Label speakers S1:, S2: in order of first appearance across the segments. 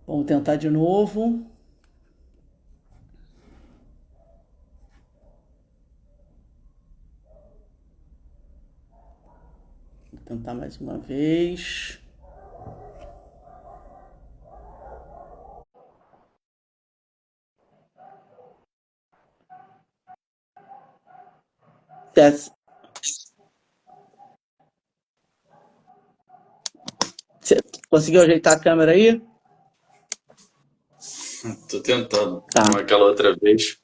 S1: Vamos tentar de novo. Vou tentar mais uma vez. Você você conseguiu ajeitar a câmera aí?
S2: Tô tentando, como
S1: Tá.
S2: aquela outra vez.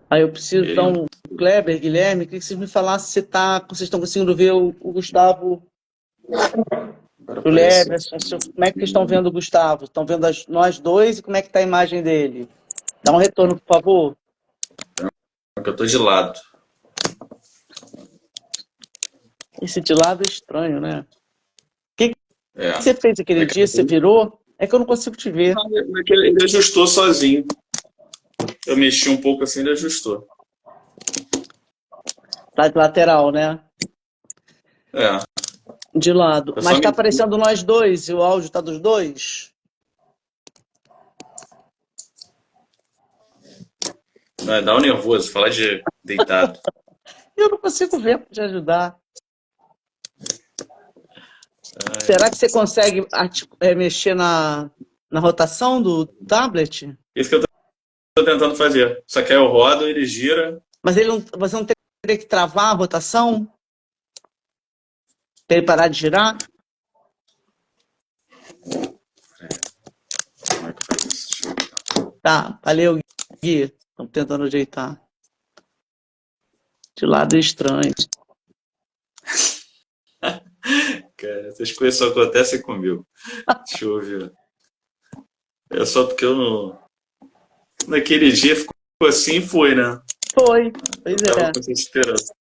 S1: Aí eu preciso,
S2: E aí,
S1: então, Kleber, Guilherme, queria que vocês me falassem se vocês estão conseguindo ver o Gustavo,
S2: agora
S1: o
S2: apareceu.
S1: Leverson, como é que vocês estão vendo o Gustavo? Estão vendo nós dois e como é que está a imagem dele? Dá um retorno, por favor.
S2: Porque eu tô de lado.
S1: Esse de lado é estranho, né? O que que
S2: É.
S1: você fez aquele dia? Você virou? É que eu não consigo te ver.
S2: Ele ajustou sozinho. Eu mexi um pouco assim, ele ajustou.
S1: Tá de lateral, né?
S2: É.
S1: De lado.
S2: Eu
S1: Mas
S2: só
S1: tá
S2: mexi.
S1: aparecendo nós dois e o áudio tá dos dois?
S2: É, dá um nervoso, falar de deitado.
S1: Eu não consigo ver para te ajudar.
S2: Ai,
S1: Será que você consegue mexer na rotação do tablet?
S2: isso que eu tô tentando fazer. Só que aí eu rodo, ele gira.
S1: Mas você não teria que travar a rotação para ele parar de girar?
S2: Como é que faz isso? Deixa eu ver.
S1: Tá, valeu, Gui. Estamos tentando ajeitar. De lado é estranho.
S2: Cara, essas coisas só acontecem comigo. Deixa eu ver. É só porque eu não. Naquele dia ficou assim e foi, né?
S1: Foi, pois
S2: Eu tava
S1: é.
S2: com essa esperança.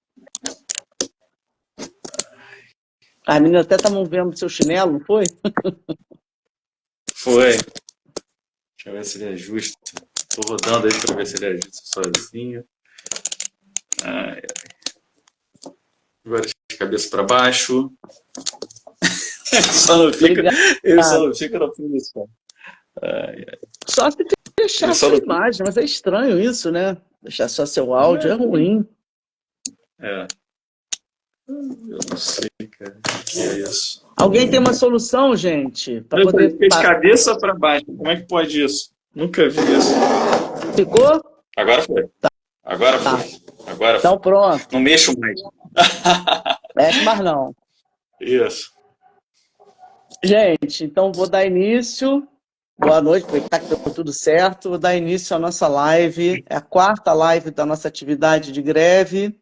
S1: As meninas até estavam vendo seu chinelo, não foi?
S2: Foi. Deixa eu ver se ele ajusta. Tô rodando aí pra ver se ele ajusta sozinho. Ai, agora de cabeça pra baixo. Só não fica,
S1: Obrigada.
S2: ele só não fica na posição. Ai, ai.
S1: Só se
S2: Ele
S1: fechar
S2: só
S1: sua
S2: não fica.
S1: imagem, mas é estranho isso, né? Deixar só seu áudio é ruim.
S2: É, eu não sei, cara. O que é isso?
S1: Alguém tem uma solução, gente, para
S2: Ele
S1: poder.
S2: fica de cabeça pra baixo. Como é que pode isso? Nunca vi isso.
S1: Ficou?
S2: Agora foi. Agora foi.
S1: Tá.
S2: Agora foi.
S1: Então pronto.
S2: Não mexo mais.
S1: Mexe mais não.
S2: Isso.
S1: Gente, então vou dar início. Boa noite, aproveitar que deu tudo certo. Vou dar início à nossa live. É a quarta live da nossa atividade de greve,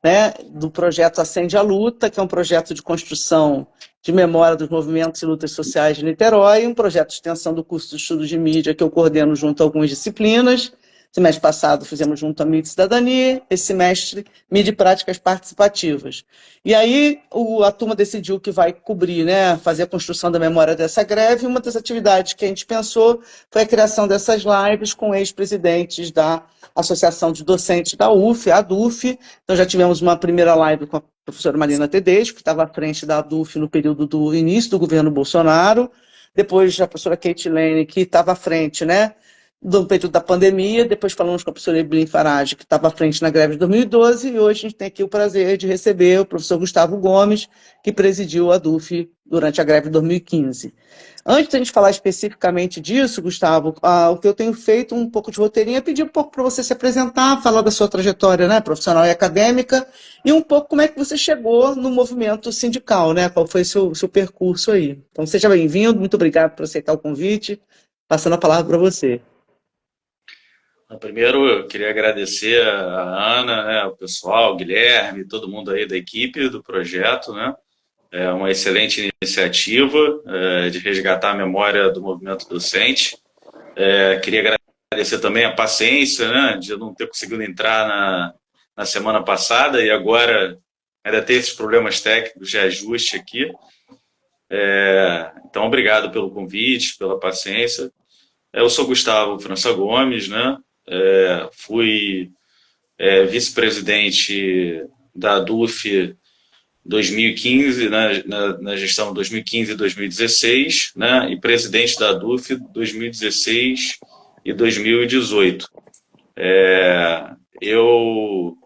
S1: né, do projeto Acende a Luta, que é um projeto de construção de memória dos movimentos e lutas sociais de Niterói, um projeto de extensão do curso de estudos de mídia que eu coordeno junto a algumas disciplinas. Semestre passado fizemos junto a Mídia e Cidadania, esse semestre Mídia e Práticas Participativas. E aí a turma decidiu que vai cobrir, né, fazer a construção da memória dessa greve, e uma das atividades que a gente pensou foi a criação dessas lives com ex-presidentes da Associação de Docentes da UF, a ADUF. Então já tivemos uma primeira live com a professora Marina Tedesco, que estava à frente da ADUF no período do início do governo Bolsonaro, depois a professora Kate Lane, que estava à frente, né, do período da pandemia, depois falamos com a professora Evelyn Farage, que estava à frente na greve de 2012, e hoje a gente tem aqui o prazer de receber o professor Gustavo Gomes, que presidiu a DUF durante a greve de 2015. Antes de a gente falar especificamente disso, Gustavo, o que eu tenho feito um pouco de roteirinho é pedir um pouco para você se apresentar, falar da sua trajetória, né, profissional e acadêmica, e um pouco como é que você chegou no movimento sindical, né? Qual foi seu percurso aí. Então, seja bem-vindo, muito obrigado por aceitar o convite. Passando a palavra para você.
S2: Primeiro, eu queria agradecer a Ana, né, o pessoal, o Guilherme, todo mundo aí da equipe do projeto, né? É uma excelente iniciativa de resgatar a memória do movimento docente. Queria agradecer também a paciência, né, de eu não ter conseguido entrar na semana passada e agora ainda ter esses problemas técnicos de ajuste aqui. Então, obrigado pelo convite, pela paciência. Eu sou Gustavo França Gomes, né? Fui vice-presidente da DUF 2015, na gestão 2015 e 2016, né, e presidente da DUF 2016 e 2018. Eu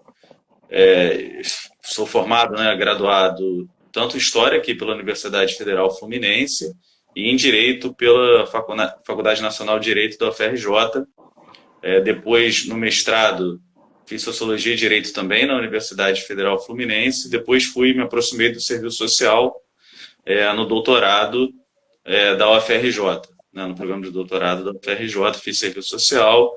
S2: sou formado, né, graduado tanto em História aqui pela Universidade Federal Fluminense e em Direito pela Faculdade Nacional de Direito da UFRJ. Depois, no mestrado, fiz Sociologia e Direito também na Universidade Federal Fluminense. Depois me aproximei do serviço social no doutorado da UFRJ, né, no programa de doutorado da UFRJ, fiz serviço social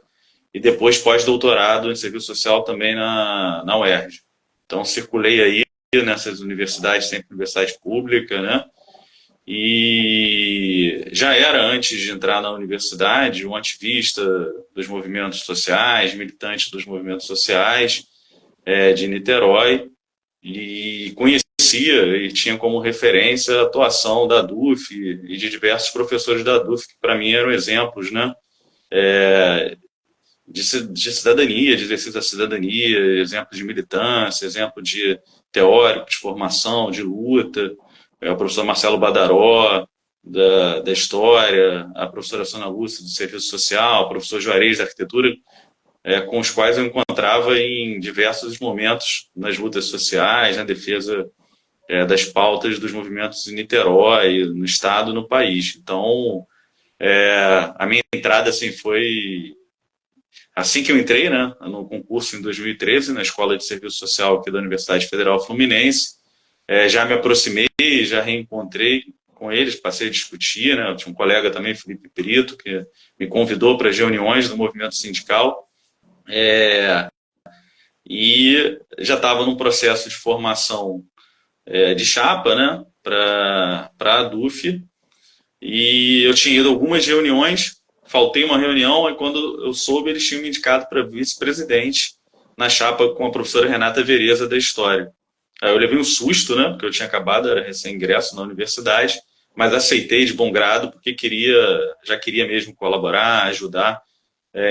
S2: e depois pós-doutorado em serviço social também na UERJ. Então, circulei aí nessas universidades, sempre universidade pública, né? E já era, antes de entrar na universidade, um ativista dos movimentos sociais, militante dos movimentos sociais de Niterói, e conhecia e tinha como referência a atuação da DUF e de diversos professores da DUF, que para mim eram exemplos, né? De cidadania, de exercício da cidadania, exemplo de militância, exemplo de teórico, de formação, de luta. O professor Marcelo Badaró, da História, a professora Sônia Lúcia, do Serviço Social, o professor Juarez, da Arquitetura, com os quais eu encontrava em diversos momentos nas lutas sociais, na defesa das pautas dos movimentos em Niterói, no Estado, no país. Então, a minha entrada assim, foi assim que eu entrei, né, no concurso em 2013, na Escola de Serviço Social aqui da Universidade Federal Fluminense. Já me aproximei, já reencontrei com eles, passei a discutir, né? Eu tinha um colega também, Felipe Perito, que me convidou para as reuniões do movimento sindical, e já estava num processo de formação de chapa, né, para a DUF, e eu tinha ido a algumas reuniões, faltei uma reunião, e quando eu soube, eles tinham me indicado para vice-presidente na chapa com a professora Renata Vereza, da História. Aí eu levei um susto, né, porque eu tinha acabado, era recém-ingresso na universidade, mas aceitei de bom grado, porque já queria mesmo colaborar, ajudar,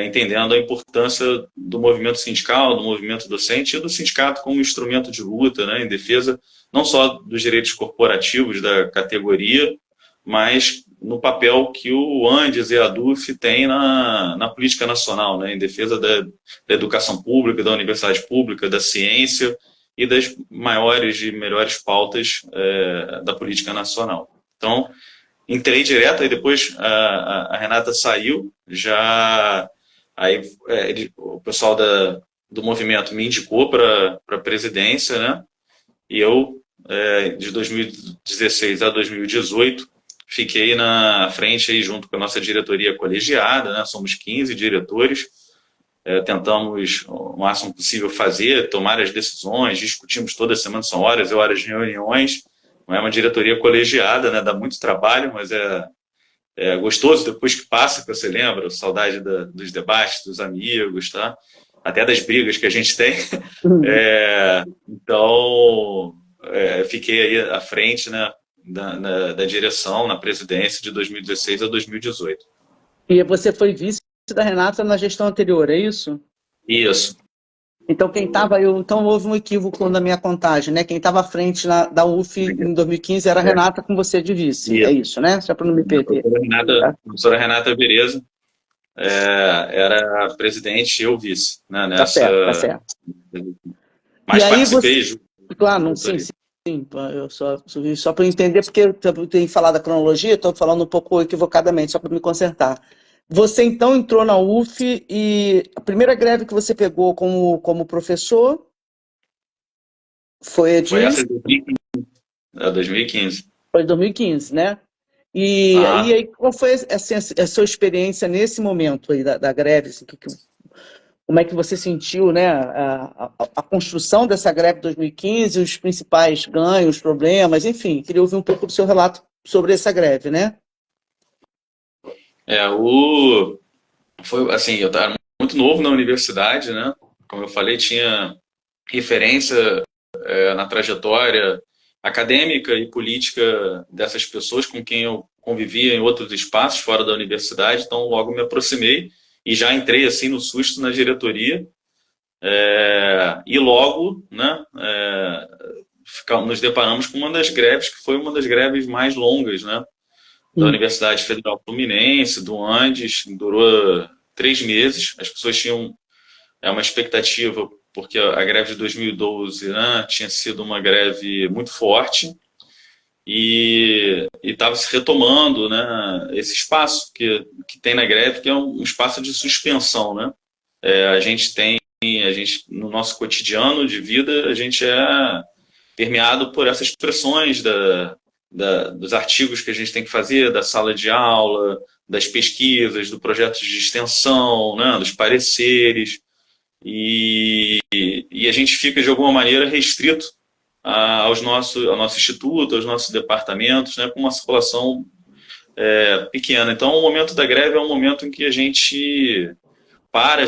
S2: entendendo a importância do movimento sindical, do movimento docente e do sindicato como instrumento de luta, né, em defesa não só dos direitos corporativos da categoria, mas no papel que o Andes e a DUF têm na política nacional, né, em defesa da educação pública, da universidade pública, da ciência e das maiores e melhores pautas da política nacional. Então, entrei direto, aí depois a Renata saiu, aí o pessoal do movimento me indicou para a presidência, né? E eu, de 2016 a 2018, fiquei na frente aí junto com a nossa diretoria colegiada, né? Somos 15 diretores, tentamos o máximo possível tomar as decisões, discutimos toda semana, são horas e horas de reuniões. Não é uma diretoria colegiada, né? Dá muito trabalho, mas é gostoso depois que passa, que você lembra, saudade dos debates, dos amigos, tá? Até das brigas que a gente tem. Então, fiquei aí à frente, né, da direção, na presidência de 2016 a 2018.
S1: E você foi vice da Renata na gestão anterior, é isso?
S2: Isso.
S1: Então, então houve um equívoco na minha contagem, né? Quem estava à frente da UF em 2015 era a Renata, com você de vice. Isso. É isso, né? Só para não me perder.
S2: A professora Renata Vereza era a presidente e eu vice, né?
S1: Tá certo, tá certo.
S2: Mas participei.
S1: Claro, não, sim. Eu só para entender, porque eu tenho falado da cronologia, estou falando um pouco equivocadamente, só para me consertar. Você, então, entrou na UF e a primeira greve que você pegou como professor foi
S2: Foi essa de 2015.
S1: Foi 2015, né? E aí, qual foi assim, a sua experiência nesse momento aí da greve? Assim, como é que você sentiu, né, a construção dessa greve de 2015, os principais ganhos, problemas, enfim, queria ouvir um pouco do seu relato sobre essa greve, né?
S2: Foi assim, eu estava muito novo na universidade, né? Como eu falei, tinha referência na trajetória acadêmica e política dessas pessoas com quem eu convivia em outros espaços fora da universidade, então logo me aproximei e já entrei assim no susto na diretoria, e logo, né, nos deparamos com uma das greves que foi uma das greves mais longas, né? Da
S1: Hum.
S2: Universidade Federal Fluminense, do Andes, durou 3 meses. As pessoas tinham uma expectativa, porque a greve de 2012, né, tinha sido uma greve muito forte e estava se retomando, né, esse espaço que tem na greve, que é um espaço de suspensão, né? No nosso cotidiano de vida, a gente é permeado por essas pressões dos artigos que a gente tem que fazer, da sala de aula, das pesquisas, do projeto de extensão, né, dos pareceres, e a gente fica, de alguma maneira, restrito ao nosso instituto, aos nossos departamentos, né, com uma circulação pequena. Então, o momento da greve é um momento em que a gente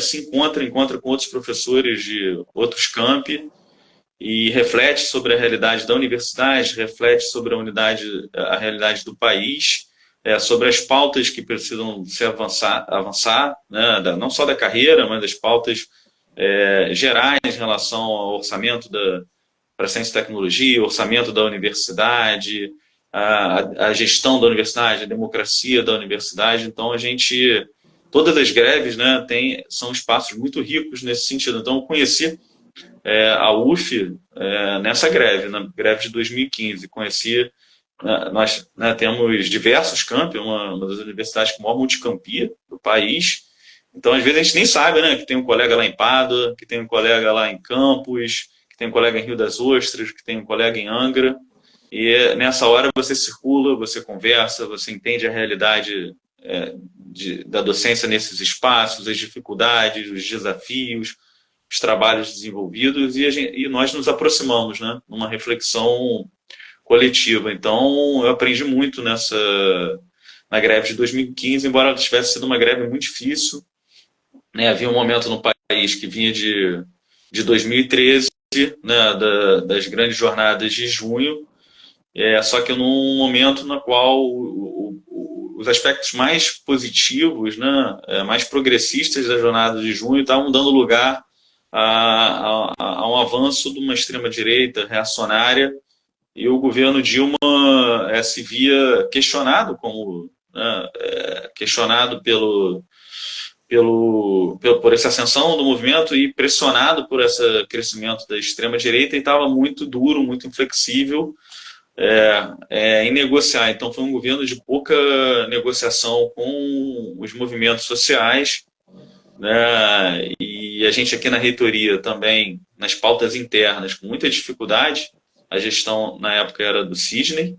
S2: se encontra com outros professores de outros campi e reflete sobre a realidade da universidade, reflete sobre a realidade do país, sobre as pautas que precisam se avançar, né, não só da carreira, mas das pautas gerais em relação ao orçamento para ciência e tecnologia, orçamento da universidade, a gestão da universidade, a democracia da universidade. Então, todas as greves, né, são espaços muito ricos nesse sentido. Então, eu conheci a UF nessa greve, na greve de 2015. Conheci, nós, né, temos diversos campi, uma das universidades com maior multicampia do país. Então, às vezes, a gente nem sabe, né, que tem um colega lá em Pádua, que tem um colega lá em Campos, que tem um colega em Rio das Ostras, que tem um colega em Angra. E nessa hora você circula, você conversa, você entende a realidade da docência nesses espaços, as dificuldades, os desafios, os trabalhos desenvolvidos, e nós nos aproximamos, né, numa reflexão coletiva. Então, eu aprendi muito na greve de 2015, embora ela tivesse sido uma greve muito difícil, né? Havia um momento no país que vinha de 2013, né, das grandes jornadas de junho, só que num momento no qual os aspectos mais positivos, né, mais progressistas da jornada de junho estavam dando lugar a um avanço de uma extrema-direita reacionária, e o governo Dilma se via questionado questionado por essa ascensão do movimento e pressionado por esse crescimento da extrema-direita, e estava muito duro, muito inflexível em negociar. Então, foi um governo de pouca negociação com os movimentos sociais, né? E a gente aqui na reitoria também, nas pautas internas, com muita dificuldade. A gestão, na época, era do Sidney.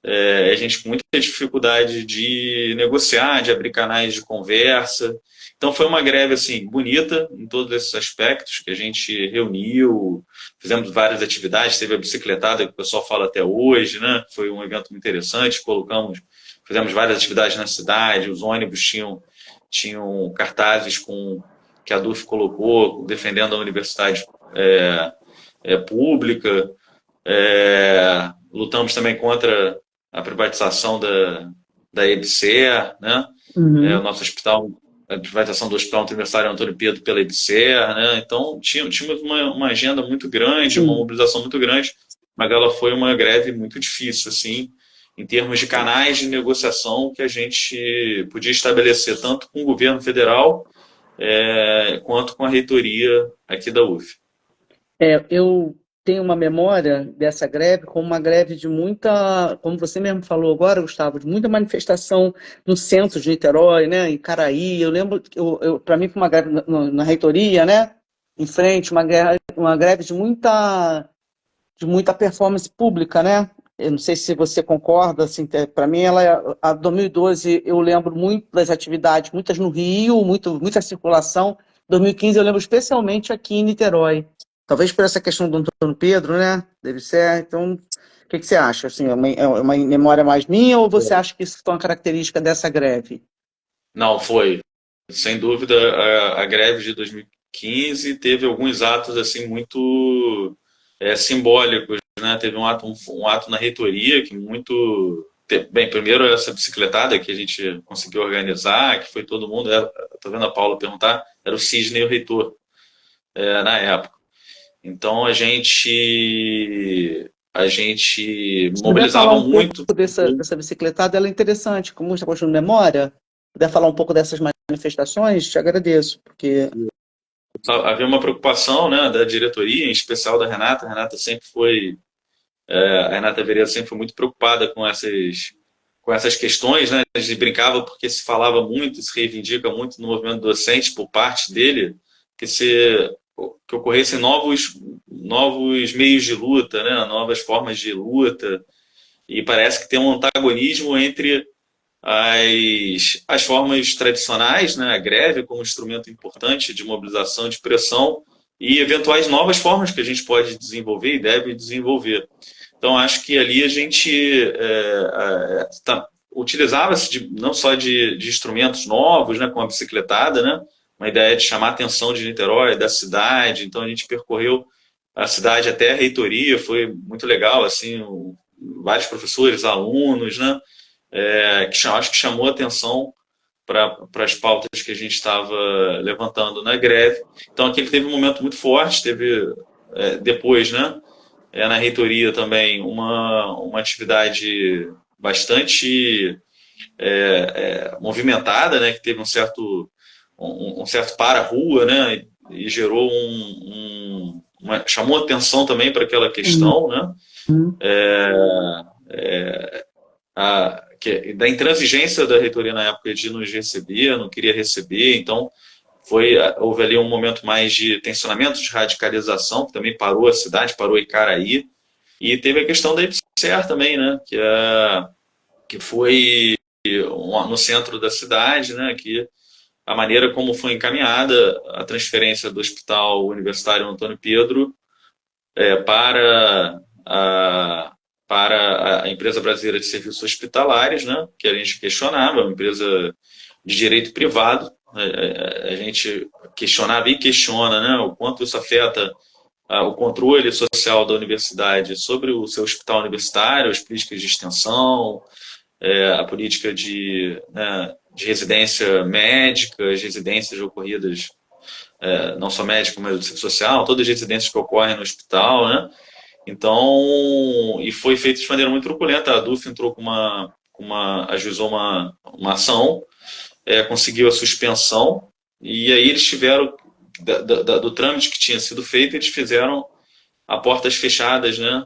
S2: A gente com muita dificuldade de negociar, de abrir canais de conversa. Então, foi uma greve assim, bonita em todos esses aspectos, que a gente reuniu, fizemos várias atividades, teve a bicicletada, que o pessoal fala até hoje, né? Foi um evento muito interessante, fizemos várias atividades na cidade, os ônibus tinham cartazes que a DUF colocou, defendendo a universidade pública. Lutamos também contra a privatização da EBSER, né? O nosso hospital, a privatização do Hospital Universitário Antônio Pedro pela EBSER, né? Então, tínhamos uma agenda muito grande, uma mobilização muito grande, mas ela foi uma greve muito difícil, assim, em termos de canais de negociação que a gente podia estabelecer tanto com o governo federal quanto com a reitoria aqui da UF.
S1: Eu tenho uma memória dessa greve como uma greve de muita, como você mesmo falou agora, Gustavo, de muita manifestação no centro de Niterói, né, em Caraí. Eu lembro, para mim, foi uma greve na reitoria, né, em frente, uma greve de muita performance pública, né? Eu não sei se você concorda, assim, para mim a 2012 eu lembro muito das atividades, muitas no Rio, muita circulação. 2015 eu lembro especialmente aqui em Niterói. Talvez por essa questão do Antônio Pedro, né? Deve ser. Então, o que você acha? Assim, é uma memória mais minha ou você acha que isso foi uma característica dessa greve?
S2: Não, foi. Sem dúvida, a greve de 2015 teve alguns atos assim muito simbólicos, né? Teve um ato na reitoria que muito... Bem, primeiro essa bicicletada que a gente conseguiu organizar, que foi todo mundo... Estou vendo a Paula perguntar, era o Sidney o reitor na época. Então a gente
S1: Se puder falar
S2: mobilizava
S1: um pouco
S2: muito.
S1: dessa bicicletada, ela é interessante, como está construindo memória, puder falar um pouco dessas manifestações, te agradeço, porque
S2: Havia uma preocupação, né, da diretoria, em especial da Renata. A Renata Vereira sempre foi muito preocupada com essas questões, né? A gente brincava porque se falava muito, se reivindica muito no movimento docente por parte dele, que se que ocorressem novos meios de luta, né? Novas formas de luta, e parece que tem um antagonismo entre as formas tradicionais, né? A greve como instrumento importante de mobilização, de pressão, e eventuais novas formas que a gente pode desenvolver e deve desenvolver. Então, acho que ali a gente utilizava-se não só de instrumentos novos, né, como a bicicletada, né, uma ideia de chamar a atenção de Niterói, da cidade. Então, a gente percorreu a cidade até a reitoria, foi muito legal, assim, vários professores, alunos, né, acho que chamou a atenção para as pautas que a gente estava levantando na greve. Então, aqui ele teve um momento muito forte, teve depois, né, na reitoria também uma atividade bastante movimentada, né, que teve um certo para-rua, né, e gerou chamou atenção também para aquela questão, né, da intransigência da reitoria na época de nos receber, não queria receber, então houve ali um momento mais de tensionamento, de radicalização, que também parou a cidade, parou Icaraí, e teve a questão da IPSER também, né, que foi no centro da cidade, né, que a maneira como foi encaminhada a transferência do Hospital Universitário Antônio Pedro para para a Empresa Brasileira de Serviços Hospitalares, né, que a gente questionava, uma empresa de direito privado. A gente questionava e questiona, né, o quanto isso afeta o controle social da universidade sobre o seu hospital universitário, as políticas de extensão, a política de residência médica, as residências ocorridas, não só médica, mas do serviço social, todas as residências que ocorrem no hospital, né? Então, e foi feito de maneira muito truculenta. A DUF entrou ajuizou uma ação, conseguiu a suspensão, e aí eles tiveram, do trâmite que tinha sido feito, eles fizeram a portas fechadas, né?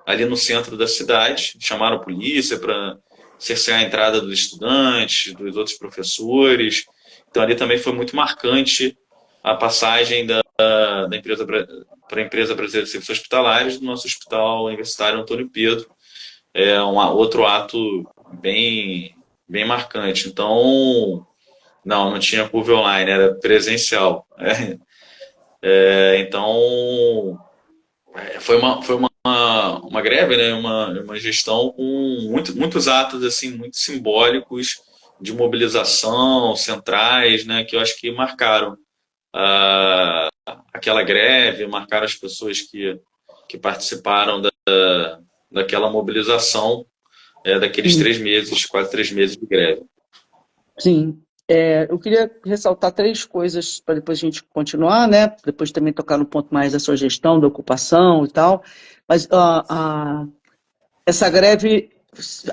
S2: Ali no centro da cidade, chamaram a polícia para cercear a entrada dos estudantes, dos outros professores. Então ali também foi muito marcante a passagem da empresa para a Empresa Brasileira de Serviços Hospitalares do nosso Hospital Universitário Antônio Pedro. Outro ato bem, bem marcante. Então, não tinha curva online, era presencial. Então, foi uma greve, né? Uma gestão com muitos atos assim, muito simbólicos de mobilização, centrais, né? Que eu acho que marcaram aquela greve, marcaram as pessoas que participaram daquela mobilização, daqueles 3 meses, quase 3 meses de greve.
S1: sim. Eu queria ressaltar três coisas para depois a gente continuar, né? Depois também tocar no ponto mais da sua gestão, da ocupação e tal. Mas essa greve,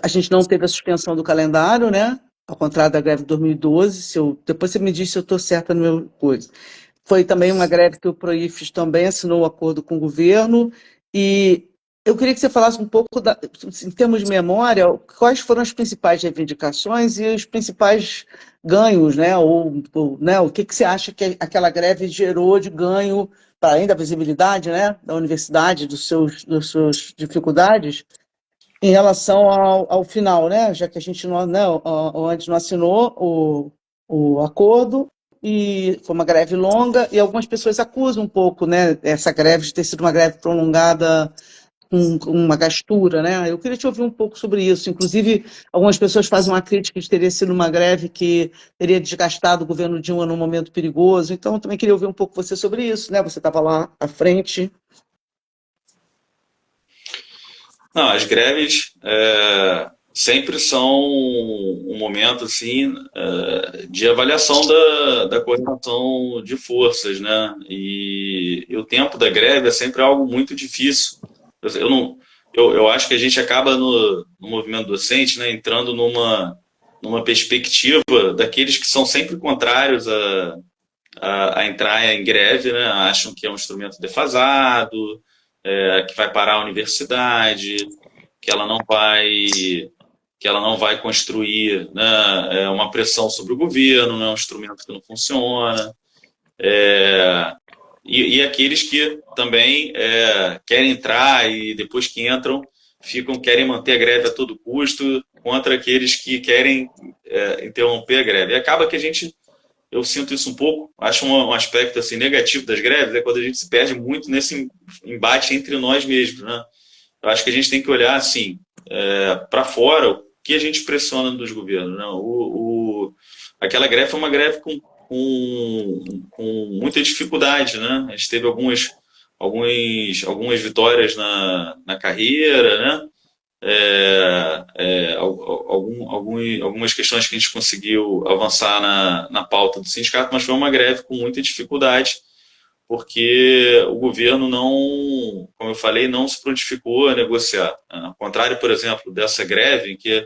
S1: a gente não teve a suspensão do calendário, né? Ao contrário da greve de 2012. Depois você me diz se eu estou certa no meu coisa. Foi também uma greve que o Proifes também assinou um acordo com o governo. E eu queria que você falasse um pouco, em termos de memória, quais foram as principais reivindicações e os principais ganhos, né? Né? O que você acha que aquela greve gerou de ganho, para além da visibilidade, né? Da universidade, das suas dificuldades, em relação ao final, né? Já que a gente não, né, antes não assinou o acordo, e foi uma greve longa, e algumas pessoas acusam um pouco, né, essa greve de ter sido uma greve prolongada, com uma gastura, né? Eu queria te ouvir um pouco sobre isso. Inclusive, algumas pessoas fazem uma crítica de teria sido uma greve que teria desgastado o governo Dilma num momento perigoso. Então, eu também queria ouvir um pouco você sobre isso, né? Você estava lá à frente.
S2: Não, as greves sempre são um momento assim de avaliação da correlação de forças, né? E o tempo da greve é sempre algo muito difícil. Eu não, eu acho que a gente acaba no movimento docente, né, entrando numa perspectiva daqueles que são sempre contrários a entrar em greve, né? Acham que é um instrumento defasado, que vai parar a universidade, que ela não vai que ela não vai construir, né, uma pressão sobre o governo, não é um instrumento que não funciona. E aqueles que também querem entrar e depois que entram querem manter a greve a todo custo contra aqueles que querem interromper a greve. E acaba que eu sinto isso um pouco, acho um aspecto assim negativo das greves é quando a gente se perde muito nesse embate entre nós mesmos, né? Eu acho que a gente tem que olhar assim para fora o que a gente pressiona dos governos, né? Aquela greve foi uma greve com muita dificuldade, né? A gente teve algumas vitórias na carreira, né? Algumas questões que a gente conseguiu avançar na pauta do sindicato, mas foi uma greve com muita dificuldade, porque o governo não, como eu falei, não se prontificou a negociar. Ao contrário, por exemplo, dessa greve, em que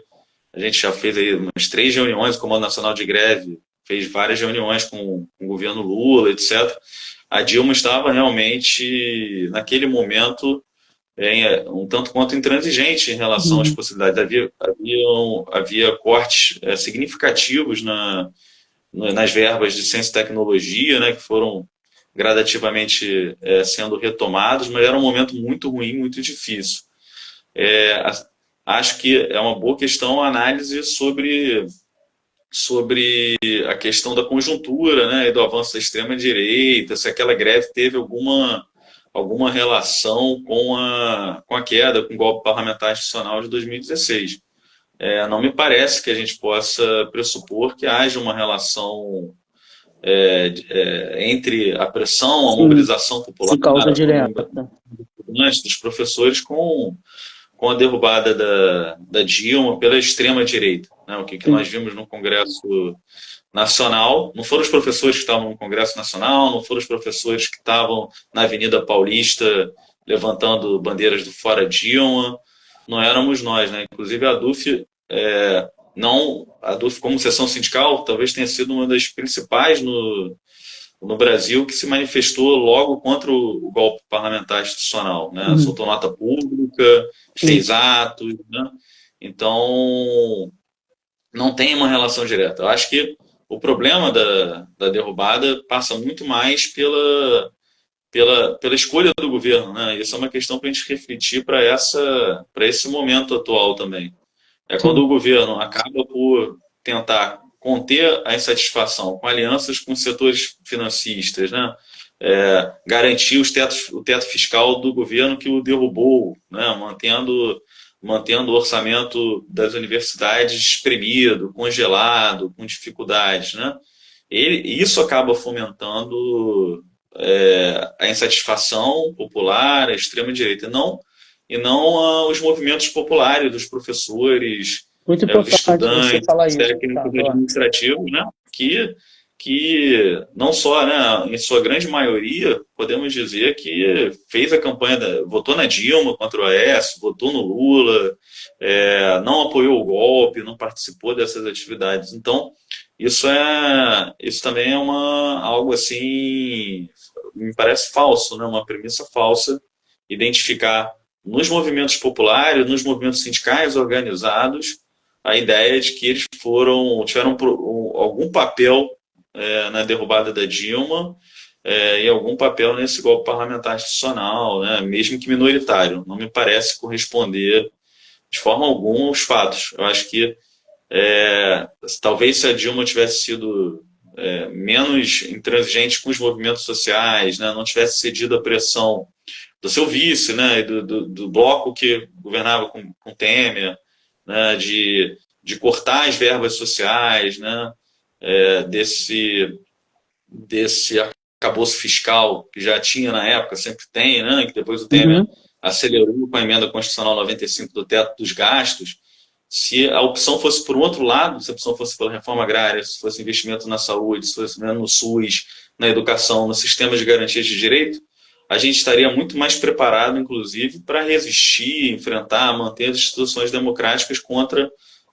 S2: a gente já fez aí umas 3 reuniões, o Comando Nacional de Greve fez várias reuniões com o governo Lula, etc. A Dilma estava realmente, naquele momento, um tanto quanto intransigente em relação às
S1: Uhum.
S2: possibilidades. Havia cortes significativos nas verbas de ciência e tecnologia, né, que foram gradativamente sendo retomados, mas era um momento muito ruim, muito difícil. É, Acho que é uma boa questão a análise sobre a questão da conjuntura, né, e do avanço da extrema-direita, se aquela greve teve alguma relação com a queda, com o golpe parlamentar institucional de 2016. Não me parece que a gente possa pressupor que haja uma relação entre a pressão, a
S1: Sim,
S2: mobilização popular,
S1: de causa
S2: a
S1: direta.
S2: mobilização dos professores com a derrubada da Dilma pela extrema-direita. Né? O que nós
S1: Sim.
S2: vimos no Congresso Nacional, não foram os professores que estavam no Congresso Nacional, não foram os professores que estavam na Avenida Paulista levantando bandeiras do Fora Dilma, não éramos nós. Né? Inclusive a DUF, não, a DUF como seção sindical, talvez tenha sido uma das principais no Brasil que se manifestou logo contra o golpe parlamentar institucional, né?
S1: Uhum.
S2: Soltou nota pública,
S1: Sim.
S2: fez atos, né? Então, não tem uma relação direta. Eu acho que o problema da derrubada passa muito mais pela escolha do governo, né? Isso é uma questão para a gente refletir para esse momento atual também. É quando
S1: Sim.
S2: o governo acaba por tentar conter a insatisfação com alianças com os setores financistas, né? Garantir o teto fiscal do governo que o derrubou, né? Mantendo o orçamento das universidades espremido, congelado, com dificuldades, né? Isso acaba fomentando a insatisfação popular, a extrema-direita, e não os movimentos populares dos professores,
S1: Muito
S2: os
S1: importante você
S2: estudantes,
S1: falar
S2: os
S1: isso,
S2: técnicos
S1: Ricardo. Ó.
S2: administrativos, né? Que não só, né, em sua grande maioria, podemos dizer que fez a campanha, votou na Dilma contra o Aécio, votou no Lula, não apoiou o golpe, não participou dessas atividades. Então, isso também é algo assim, me parece falso, né, uma premissa falsa, identificar nos movimentos populares, nos movimentos sindicais organizados, a ideia de que eles tiveram algum papel na derrubada da Dilma e algum papel nesse golpe parlamentar institucional, né, mesmo que minoritário. Não me parece corresponder de forma alguma aos fatos. Eu acho que talvez se a Dilma tivesse sido menos intransigente com os movimentos sociais, né, não tivesse cedido à pressão do seu vice, né, do bloco que governava com Temer, né, de cortar as verbas sociais, né, desse arcabouço fiscal que já tinha na época, sempre tem, né, que depois o Temer
S1: Uhum.
S2: acelerou com a emenda constitucional 95 do teto dos gastos. Se a opção fosse por um outro lado, se a opção fosse pela reforma agrária, se fosse investimento na saúde, se fosse no SUS, na educação, no sistema de garantias de direito, a gente estaria muito mais preparado, inclusive, para resistir, enfrentar, manter as instituições democráticas contra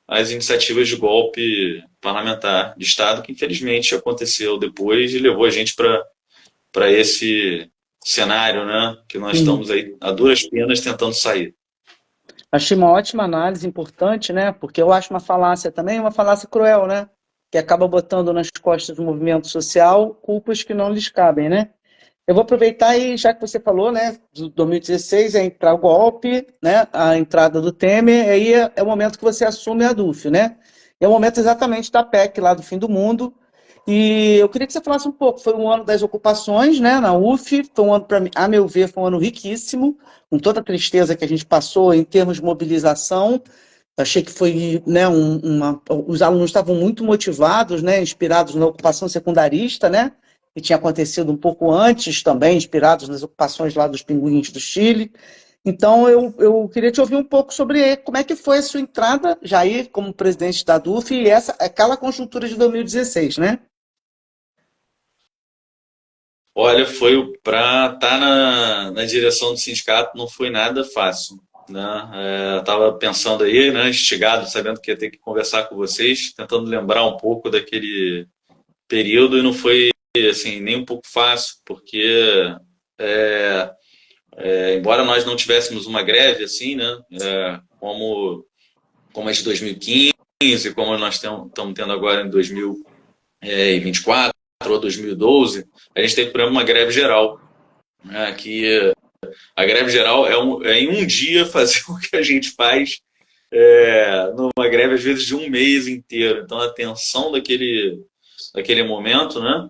S2: as iniciativas de golpe parlamentar de Estado, que infelizmente aconteceu depois e levou a gente para esse cenário, né, que nós estamos aí a duras penas tentando sair.
S1: Achei uma ótima análise, importante, né? Porque eu acho uma falácia também, uma falácia cruel, né? Que acaba botando nas costas do movimento social culpas que não lhes cabem, né? Eu vou aproveitar e, já que você falou, né, de 2016, é entrar o golpe, né, a entrada do Temer, aí é o momento que você assume a DUF, né? É o momento exatamente da PEC lá do fim do mundo. E eu queria que você falasse um pouco, foi um ano das ocupações, né, na UF, foi um ano, a meu ver, foi um ano riquíssimo, com toda a tristeza que a gente passou em termos de mobilização. Achei que foi, né, os alunos estavam muito motivados, né, inspirados na ocupação secundarista, né, que tinha acontecido um pouco antes também, inspirados nas ocupações lá dos pinguins do Chile. Então, eu queria te ouvir um pouco sobre como é que foi a sua entrada, Jair, como presidente da DUF, e aquela conjuntura de 2016, né?
S2: Olha, foi para estar na direção do sindicato não foi nada fácil, né? Estava pensando aí, né, instigado, sabendo que ia ter que conversar com vocês, tentando lembrar um pouco daquele período e não foi assim nem um pouco fácil, porque é, embora nós não tivéssemos uma greve assim, né, como a de 2015, como nós estamos tendo agora em 2024 ou 2012, a gente teve, por exemplo, uma greve geral, né, que a greve geral é em um dia fazer o que a gente faz numa greve, às vezes, de um mês inteiro. Então, a tensão daquele momento, né?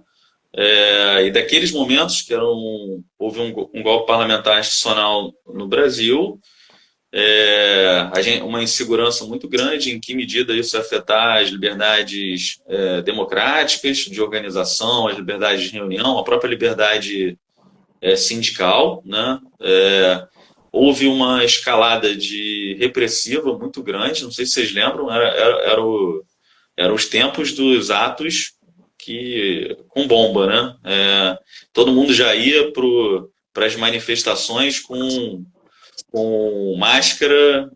S2: E daqueles momentos que houve um golpe parlamentar institucional no Brasil, uma insegurança muito grande, em que medida isso ia afetar as liberdades democráticas de organização, as liberdades de reunião, a própria liberdade sindical, né? Houve uma escalada de repressiva muito grande, não sei se vocês lembram, eram os tempos dos atos com bomba, né? Todo mundo já ia para as manifestações com máscara,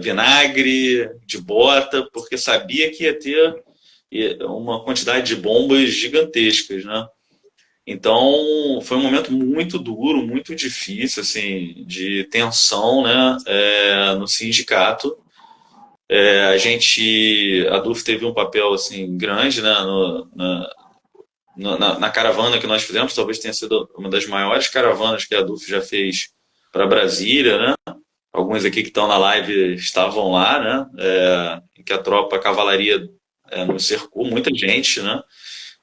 S2: vinagre, de bota, porque sabia que ia ter uma quantidade de bombas gigantescas, né? Então, foi um momento muito duro, muito difícil, assim, de tensão, né, no sindicato. A DUF teve um papel, assim, grande, né, na caravana que nós fizemos, talvez tenha sido uma das maiores caravanas que a DUF já fez para Brasília, né? Alguns aqui que estão na live estavam lá, né? Em que a cavalaria nos cercou, muita gente, né?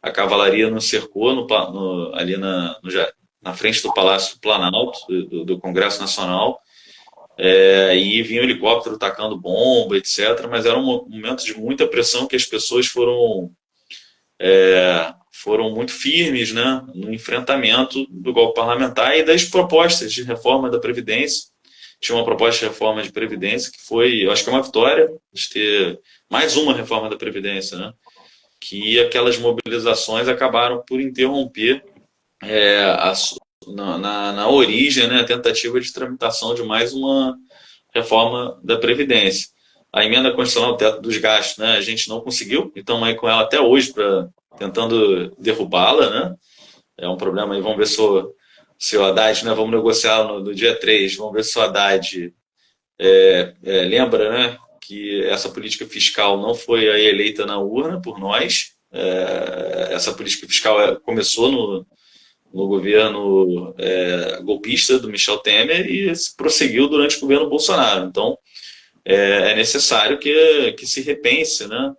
S2: A cavalaria nos cercou ali na frente do Palácio do Planalto, do Congresso Nacional, e vinha um helicóptero tacando bomba, etc. Mas era um momento de muita pressão que as pessoas foram muito firmes, né, no enfrentamento do golpe parlamentar e das propostas de reforma da Previdência. Tinha uma proposta de reforma de Previdência que foi, eu acho que é uma vitória, de ter mais uma reforma da Previdência, né? Que aquelas mobilizações acabaram por interromper na origem, né, a tentativa de tramitação de mais uma reforma da Previdência. A emenda constitucional, o teto dos gastos, né, a gente não conseguiu, e estamos aí com ela até hoje tentando derrubá-la, né? É um problema aí, vamos ver se o Haddad, né, vamos negociar no dia 3, vamos ver se o Haddad lembra, né, que essa política fiscal não foi aí eleita na urna por nós. Essa política fiscal começou no governo golpista do Michel Temer e prosseguiu durante o governo Bolsonaro. Então, é necessário que se repense, né,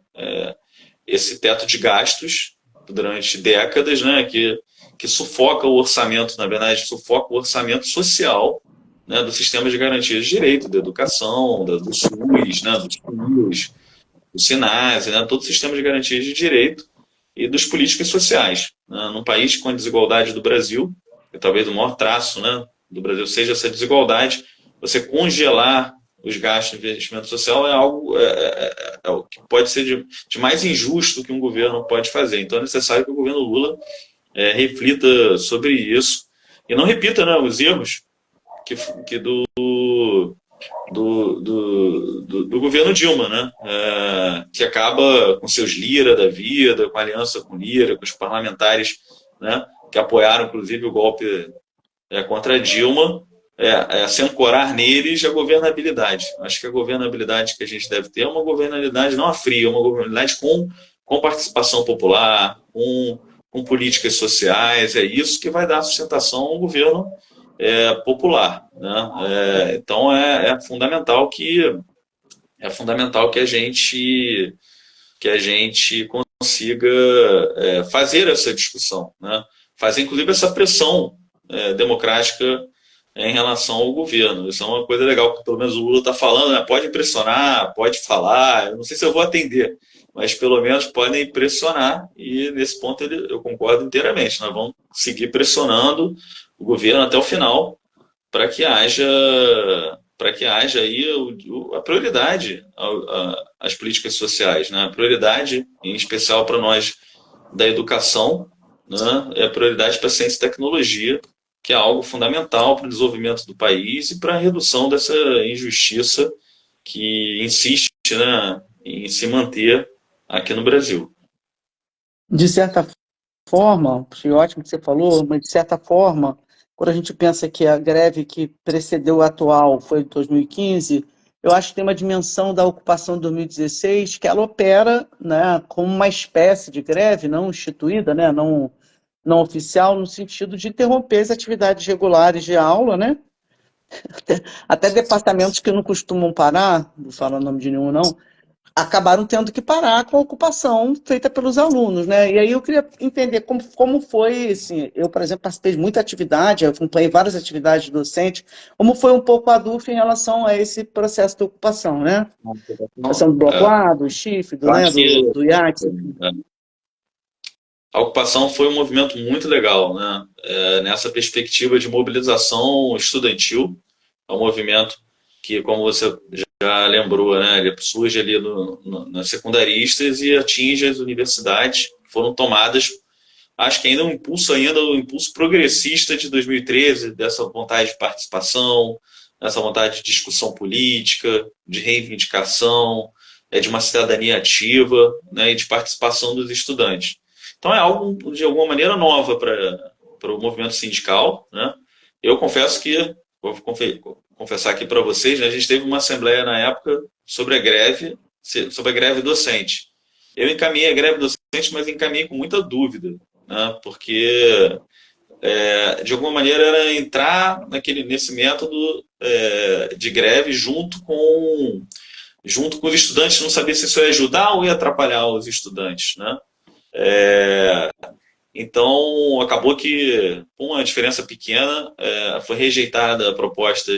S2: esse teto de gastos durante décadas, né, que sufoca o orçamento, na verdade, sufoca o orçamento social, né, do sistema de garantias de direito, da educação, do SUS, né, dos SUS, do SINASE, né, todo o sistema de garantias de direito e das políticas sociais. Né, num país com a desigualdade do Brasil, que talvez o maior traço, né, do Brasil seja essa desigualdade, você congelar os gastos de investimento social é algo é o que pode ser de mais injusto que um governo pode fazer. Então é necessário que o governo Lula reflita sobre isso e não repita, né, os erros que do governo Dilma, né? Que acaba com seus Lira da vida, com a aliança com Lira, com os parlamentares, né? Que apoiaram, inclusive, o golpe contra Dilma, se ancorar neles a governabilidade. Acho que a governabilidade que a gente deve ter é uma governabilidade não fria, uma governabilidade com participação popular, com políticas sociais. É isso que vai dar sustentação ao governo popular, né? Então é fundamental que a gente consiga fazer essa discussão, né? Fazer inclusive essa pressão democrática em relação ao governo. Isso é uma coisa legal que pelo menos o Lula está falando, né? Pode pressionar, pode falar, eu não sei se eu vou atender, mas pelo menos podem pressionar, e nesse ponto eu concordo inteiramente. Nós vamos seguir pressionando o governo até o final para que haja aí a prioridade às políticas sociais, né? A prioridade, em especial para nós da educação, né? É a prioridade para a ciência e tecnologia, que é algo fundamental para o desenvolvimento do país e para a redução dessa injustiça que insiste, né, em se manter aqui no Brasil.
S1: De certa forma, foi ótimo que você falou, mas de certa forma, quando a gente pensa que a greve que precedeu a atual foi de 2015, eu acho que tem uma dimensão da ocupação de 2016 que ela opera, né, como uma espécie de greve não instituída, né, não oficial, no sentido de interromper as atividades regulares de aula, né? Até departamentos que não costumam parar, não falo o nome de nenhum não, acabaram tendo que parar com a ocupação feita pelos alunos, né? E aí eu queria entender como foi, assim, eu, por exemplo, participei de muita atividade, eu acompanhei várias atividades docentes, como foi um pouco a DUF em relação a esse processo de ocupação, né? A questão do bloco A, do chifre, né, do IACS.
S2: A ocupação foi um movimento muito legal, né? Nessa perspectiva de mobilização estudantil, é um movimento que, como você já lembrou, né, ele surge ali nas secundaristas e atinge as universidades, foram tomadas, acho que ainda o impulso progressista de 2013, dessa vontade de participação, dessa vontade de discussão política, de reivindicação, de uma cidadania ativa, né, e de participação dos estudantes. Então é algo, de alguma maneira, nova para o movimento sindical, né? Eu confesso que, vou confessar aqui para vocês, né, a gente teve uma assembleia na época sobre a greve docente. Eu encaminhei a greve docente, mas encaminhei com muita dúvida, né, porque, de alguma maneira, era entrar nesse método de greve junto com os estudantes, não sabia se isso ia ajudar ou ia atrapalhar os estudantes, né? Então, acabou que, com uma diferença pequena, foi rejeitada a proposta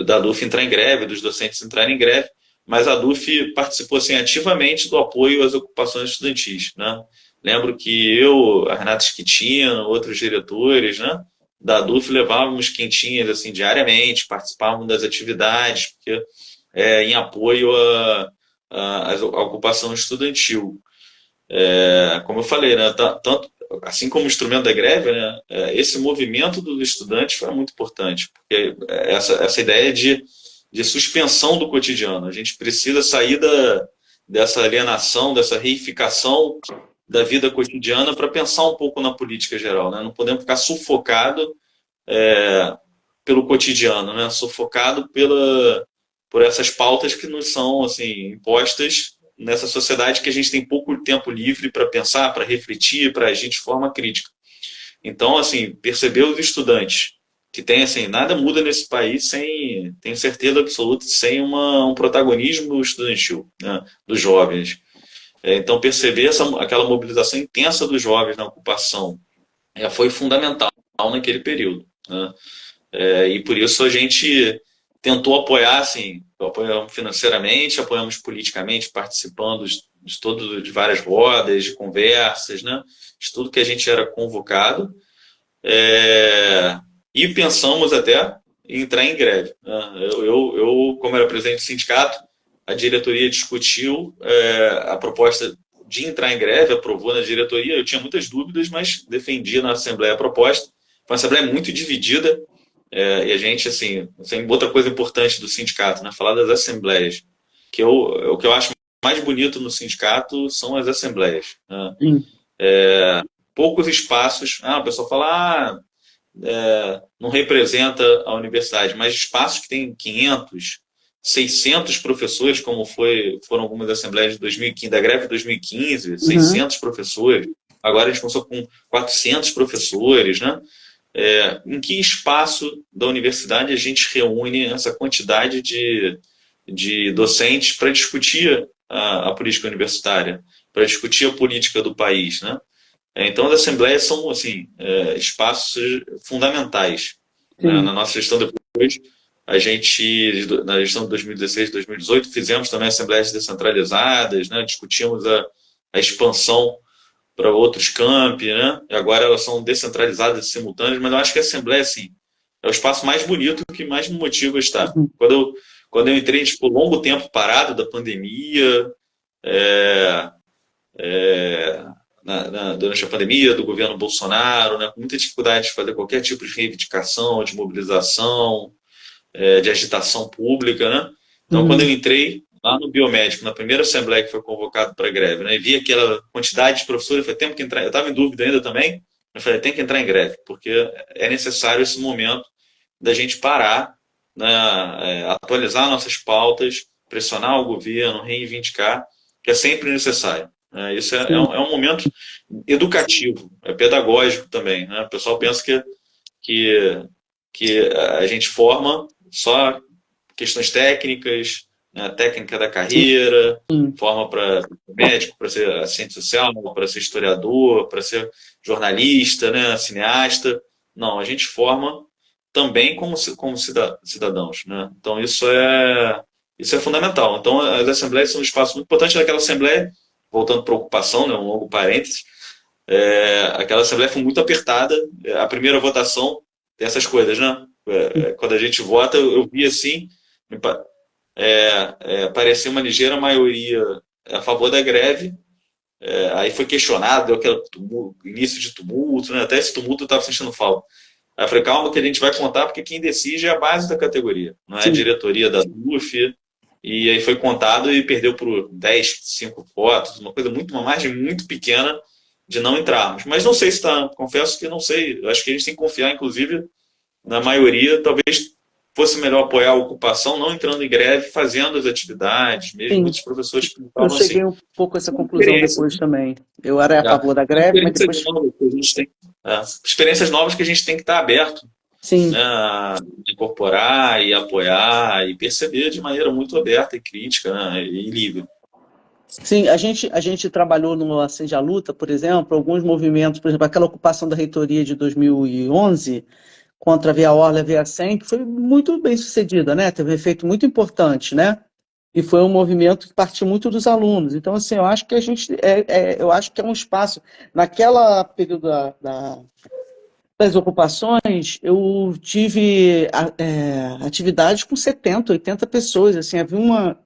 S2: da DUF entrar em greve, dos docentes entrarem em greve, mas a DUF participou assim, ativamente do apoio às ocupações estudantis, né? Lembro que eu, a Renata Schettino, outros diretores, né, da DUF levávamos quentinhas assim, diariamente, participávamos das atividades, porque, em apoio à ocupação estudantil. Como eu falei, né, tanto, assim como o instrumento da greve, né, esse movimento dos estudantes foi muito importante, porque essa ideia de suspensão do cotidiano. A gente precisa sair dessa alienação, dessa reificação da vida cotidiana para pensar um pouco na política geral, né? Não podemos ficar sufocado pelo cotidiano, né? Sufocado por essas pautas que nos são assim, impostas nessa sociedade que a gente tem pouco tempo livre para pensar, para refletir, para agir de forma crítica. Então, assim, perceber os estudantes que tem, assim, nada muda nesse país sem, tenho certeza absoluta, sem um protagonismo estudantil, né, dos jovens. Então, perceber aquela mobilização intensa dos jovens na ocupação foi fundamental naquele período, né? E por isso a gente tentou apoiar, assim, apoiamos financeiramente, apoiamos politicamente, participando de várias rodas, de conversas, né? De tudo que a gente era convocado. E pensamos até entrar em greve, né? Como era presidente do sindicato, a diretoria discutiu a proposta de entrar em greve, aprovou na diretoria. Eu tinha muitas dúvidas, mas defendi na Assembleia a proposta. Foi uma Assembleia muito dividida, e a gente, assim, outra coisa importante do sindicato, né? Falar das assembleias, o que eu acho mais bonito no sindicato são as assembleias, né?
S1: Sim.
S2: Poucos espaços, o pessoal fala, não representa a universidade, mas espaços que tem 500, 600 professores, como foram algumas assembleias de 2015, da greve de 2015, 600 professores. Agora a gente começou com 400 professores, né? Em que espaço da universidade a gente reúne essa quantidade de docentes para discutir a política universitária, para discutir a política do país, né? Então, as assembleias são assim, espaços fundamentais, né? Na nossa gestão depois, a gente, na gestão de 2016 e 2018, fizemos também assembleias descentralizadas, né? Discutimos a expansão para outros campi, né? E agora elas são descentralizadas e simultâneas, mas eu acho que a assembleia, assim, é o espaço mais bonito que mais me motiva a estar. Quando eu entrei, tipo, longo tempo parado da pandemia, durante a pandemia do governo Bolsonaro, né, com muita dificuldade de fazer qualquer tipo de reivindicação, de mobilização, de agitação pública, né? Então, quando eu entrei lá no biomédico, na primeira assembleia que foi convocado para a greve, né, e vi aquela quantidade de professores, eu falei, tem que entrar. Eu estava em dúvida ainda também, eu falei, tem que entrar em greve, porque é necessário esse momento da gente parar, né, atualizar nossas pautas, pressionar o governo, reivindicar, que é sempre necessário. Isso é um momento educativo, é pedagógico também, né? O pessoal pensa que a gente forma só questões técnicas, né? Técnica da carreira, forma para médico, para ser assistente social, para ser historiador, para ser jornalista, né? Cineasta. Não, a gente forma também como cidadãos, né? Então isso é fundamental. Então as assembleias são um espaço muito importante. Daquela assembleia, voltando para a ocupação, né? Um longo parênteses, aquela assembleia foi muito apertada. A primeira votação tem essas coisas, né? Quando a gente vota, eu vi assim, parecia uma ligeira maioria a favor da greve. Aí foi questionado, deu aquele início de tumulto, né? Até esse tumulto eu estava sentindo falta. Aí eu falei, calma que a gente vai contar, porque quem decide é a base da categoria, não é a diretoria da UF. E aí foi contado e perdeu por 10, 5 votos, uma margem muito pequena de não entrarmos. Mas não sei se está, confesso que não sei, eu acho que a gente tem que confiar, inclusive, na maioria. Talvez fosse melhor apoiar a ocupação, não entrando em greve, fazendo as atividades, mesmo muitos professores
S1: Eu cheguei um pouco a essa conclusão depois também. Eu era a favor da greve, mas depois...
S2: Experiências novas que a gente tem que estar aberto, né, a incorporar e apoiar e perceber de maneira muito aberta e crítica, né, e livre.
S1: Sim, a gente trabalhou no Acende a Luta, por exemplo, alguns movimentos, por exemplo, aquela ocupação da reitoria de 2011 contra a Via Orla e a Via 100, que foi muito bem sucedida, né? Teve um efeito muito importante, né? E foi um movimento que partiu muito dos alunos. Então, assim, eu acho que eu acho que é um espaço. Naquela período das ocupações, eu tive atividades com 70, 80 pessoas. Assim, havia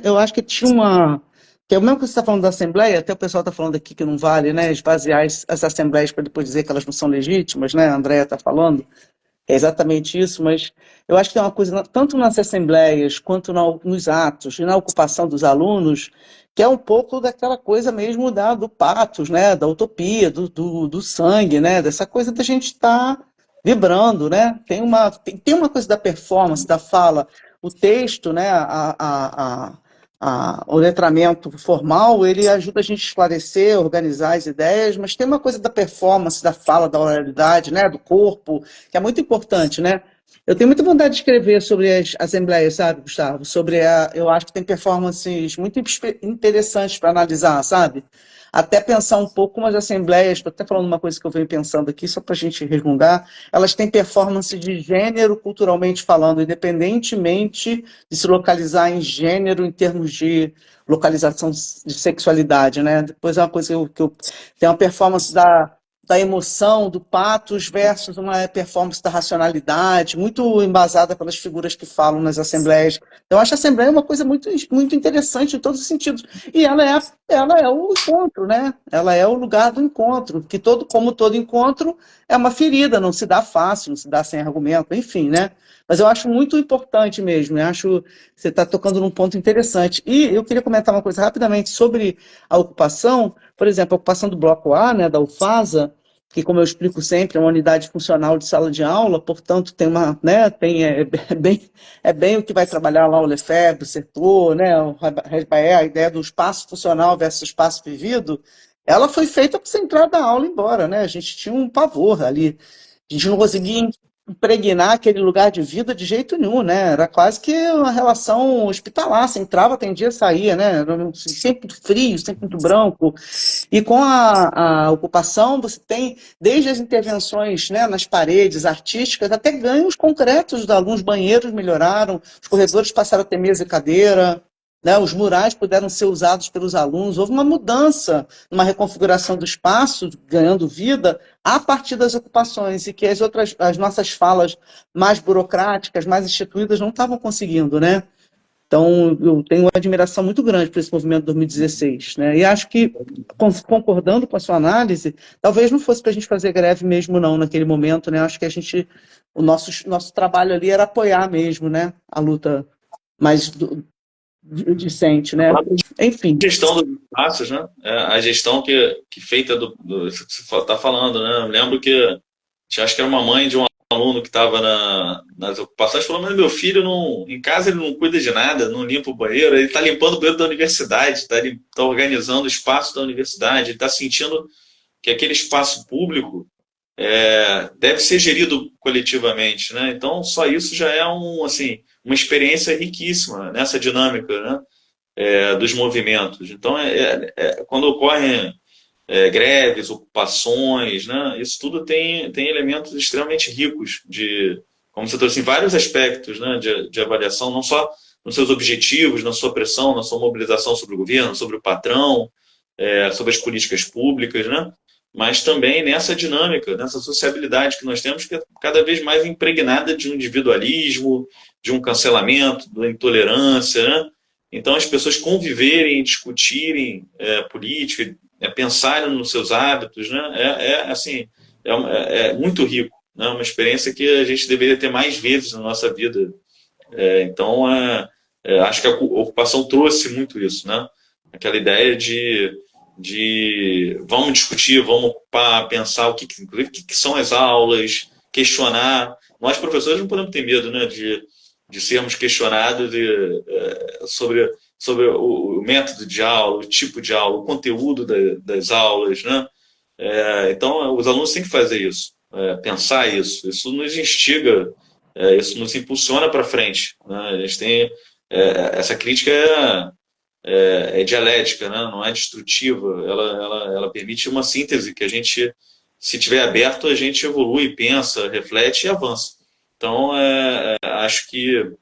S1: eu acho que tinha uma. Que é o mesmo que você está falando da Assembleia, até o pessoal está falando aqui que não vale, né? Esvaziar as assembleias para depois dizer que elas não são legítimas, né? A Andréia está falando. É exatamente isso, mas eu acho que tem uma coisa, tanto nas assembleias, quanto nos atos e na ocupação dos alunos, que é um pouco daquela coisa mesmo do patos, né? Da utopia, do sangue, né? Dessa coisa da gente estar vibrando, né? Tem uma coisa da performance, da fala, o texto, né? O letramento formal, ele ajuda a gente a esclarecer, organizar as ideias, mas tem uma coisa da performance, da fala, da oralidade, né, do corpo, que é muito importante, né? Eu tenho muita vontade de escrever sobre as assembleias, sabe, Gustavo? Eu acho que tem performances muito interessantes para analisar, sabe? Até pensar um pouco como as assembleias, estou até falando uma coisa que eu venho pensando aqui, só para a gente resmungar, elas têm performance de gênero culturalmente falando, independentemente de se localizar em gênero em termos de localização de sexualidade, né? Depois é uma coisa que eu tem uma performance da emoção, do patos versus uma performance da racionalidade, muito embasada pelas figuras que falam nas assembleias. Eu acho a assembleia uma coisa muito, muito interessante em todos os sentidos. E ela é o encontro, né? Ela é o lugar do encontro, que como todo encontro é uma ferida, não se dá fácil, não se dá sem argumento, enfim, né? Mas eu acho muito importante mesmo, eu acho que você está tocando num ponto interessante. E eu queria comentar uma coisa rapidamente sobre a ocupação, por exemplo, a ocupação do bloco A, né, da UFASA, que, como eu explico sempre, é uma unidade funcional de sala de aula, portanto, tem uma, né, é bem o que vai trabalhar lá o Lefebvre, o setor, né, o Resbaé, a ideia do espaço funcional versus espaço vivido, ela foi feita para você entrar da aula e ir embora, né? A gente tinha um pavor ali. A gente não conseguia impregnar aquele lugar de vida de jeito nenhum, né? Era quase que uma relação hospitalar. Você entrava, atendia, saía, né? Era sempre muito frio, sempre muito branco. E com a ocupação, você tem desde as intervenções, né, nas paredes artísticas, até ganhos concretos. Alguns banheiros melhoraram, os corredores passaram a ter mesa e cadeira, né, os murais puderam ser usados pelos alunos. Houve uma mudança, uma reconfiguração do espaço, ganhando vida, a partir das ocupações, e que as nossas falas mais burocráticas, mais instituídas, não estavam conseguindo, né? Então, eu tenho uma admiração muito grande por esse movimento de 2016, né? E acho que, concordando com a sua análise, talvez não fosse para a gente fazer greve mesmo, não, naquele momento, né? Acho que o nosso trabalho ali era apoiar mesmo, né? A luta mais discente, né? Enfim.
S2: Gestão dos espaços, né? A gestão que feita do que você está falando, né? Eu lembro que acho que era uma mãe de um aluno que estava nas ocupações, falou, mas meu filho não, em casa ele não cuida de nada, não limpa o banheiro, ele está limpando o banheiro da universidade, está organizando o espaço da universidade, ele está sentindo que aquele espaço público deve ser gerido coletivamente, né? Então só isso já é assim, uma experiência riquíssima nessa dinâmica, né? Dos movimentos. Então quando ocorrem greves, ocupações, né? Isso tudo tem elementos extremamente ricos de, como você trouxe, em vários aspectos, né? De avaliação, não só nos seus objetivos, na sua pressão, na sua mobilização sobre o governo, sobre o patrão, sobre as políticas públicas, né? Mas também nessa dinâmica, nessa sociabilidade que nós temos, que é cada vez mais impregnada de um individualismo, de um cancelamento, da intolerância, né? Então, as pessoas conviverem, discutirem política, pensarem nos seus hábitos, né? Assim, é muito rico, né? Uma experiência que a gente deveria ter mais vezes na nossa vida. Então, acho que a ocupação trouxe muito isso, né? Aquela ideia de vamos discutir, vamos ocupar, pensar inclusive, o que são as aulas, questionar. Nós, professores, não podemos ter medo, né? De sermos questionados sobre o método de aula, o tipo de aula, o conteúdo das aulas, né? Então, os alunos têm que fazer isso, pensar isso. Isso nos instiga, isso nos impulsiona para frente, né? A gente tem essa crítica dialética, né? Não é destrutiva. Ela permite uma síntese que a gente, se tiver aberto, a gente evolui, pensa, reflete e avança. Então, acho que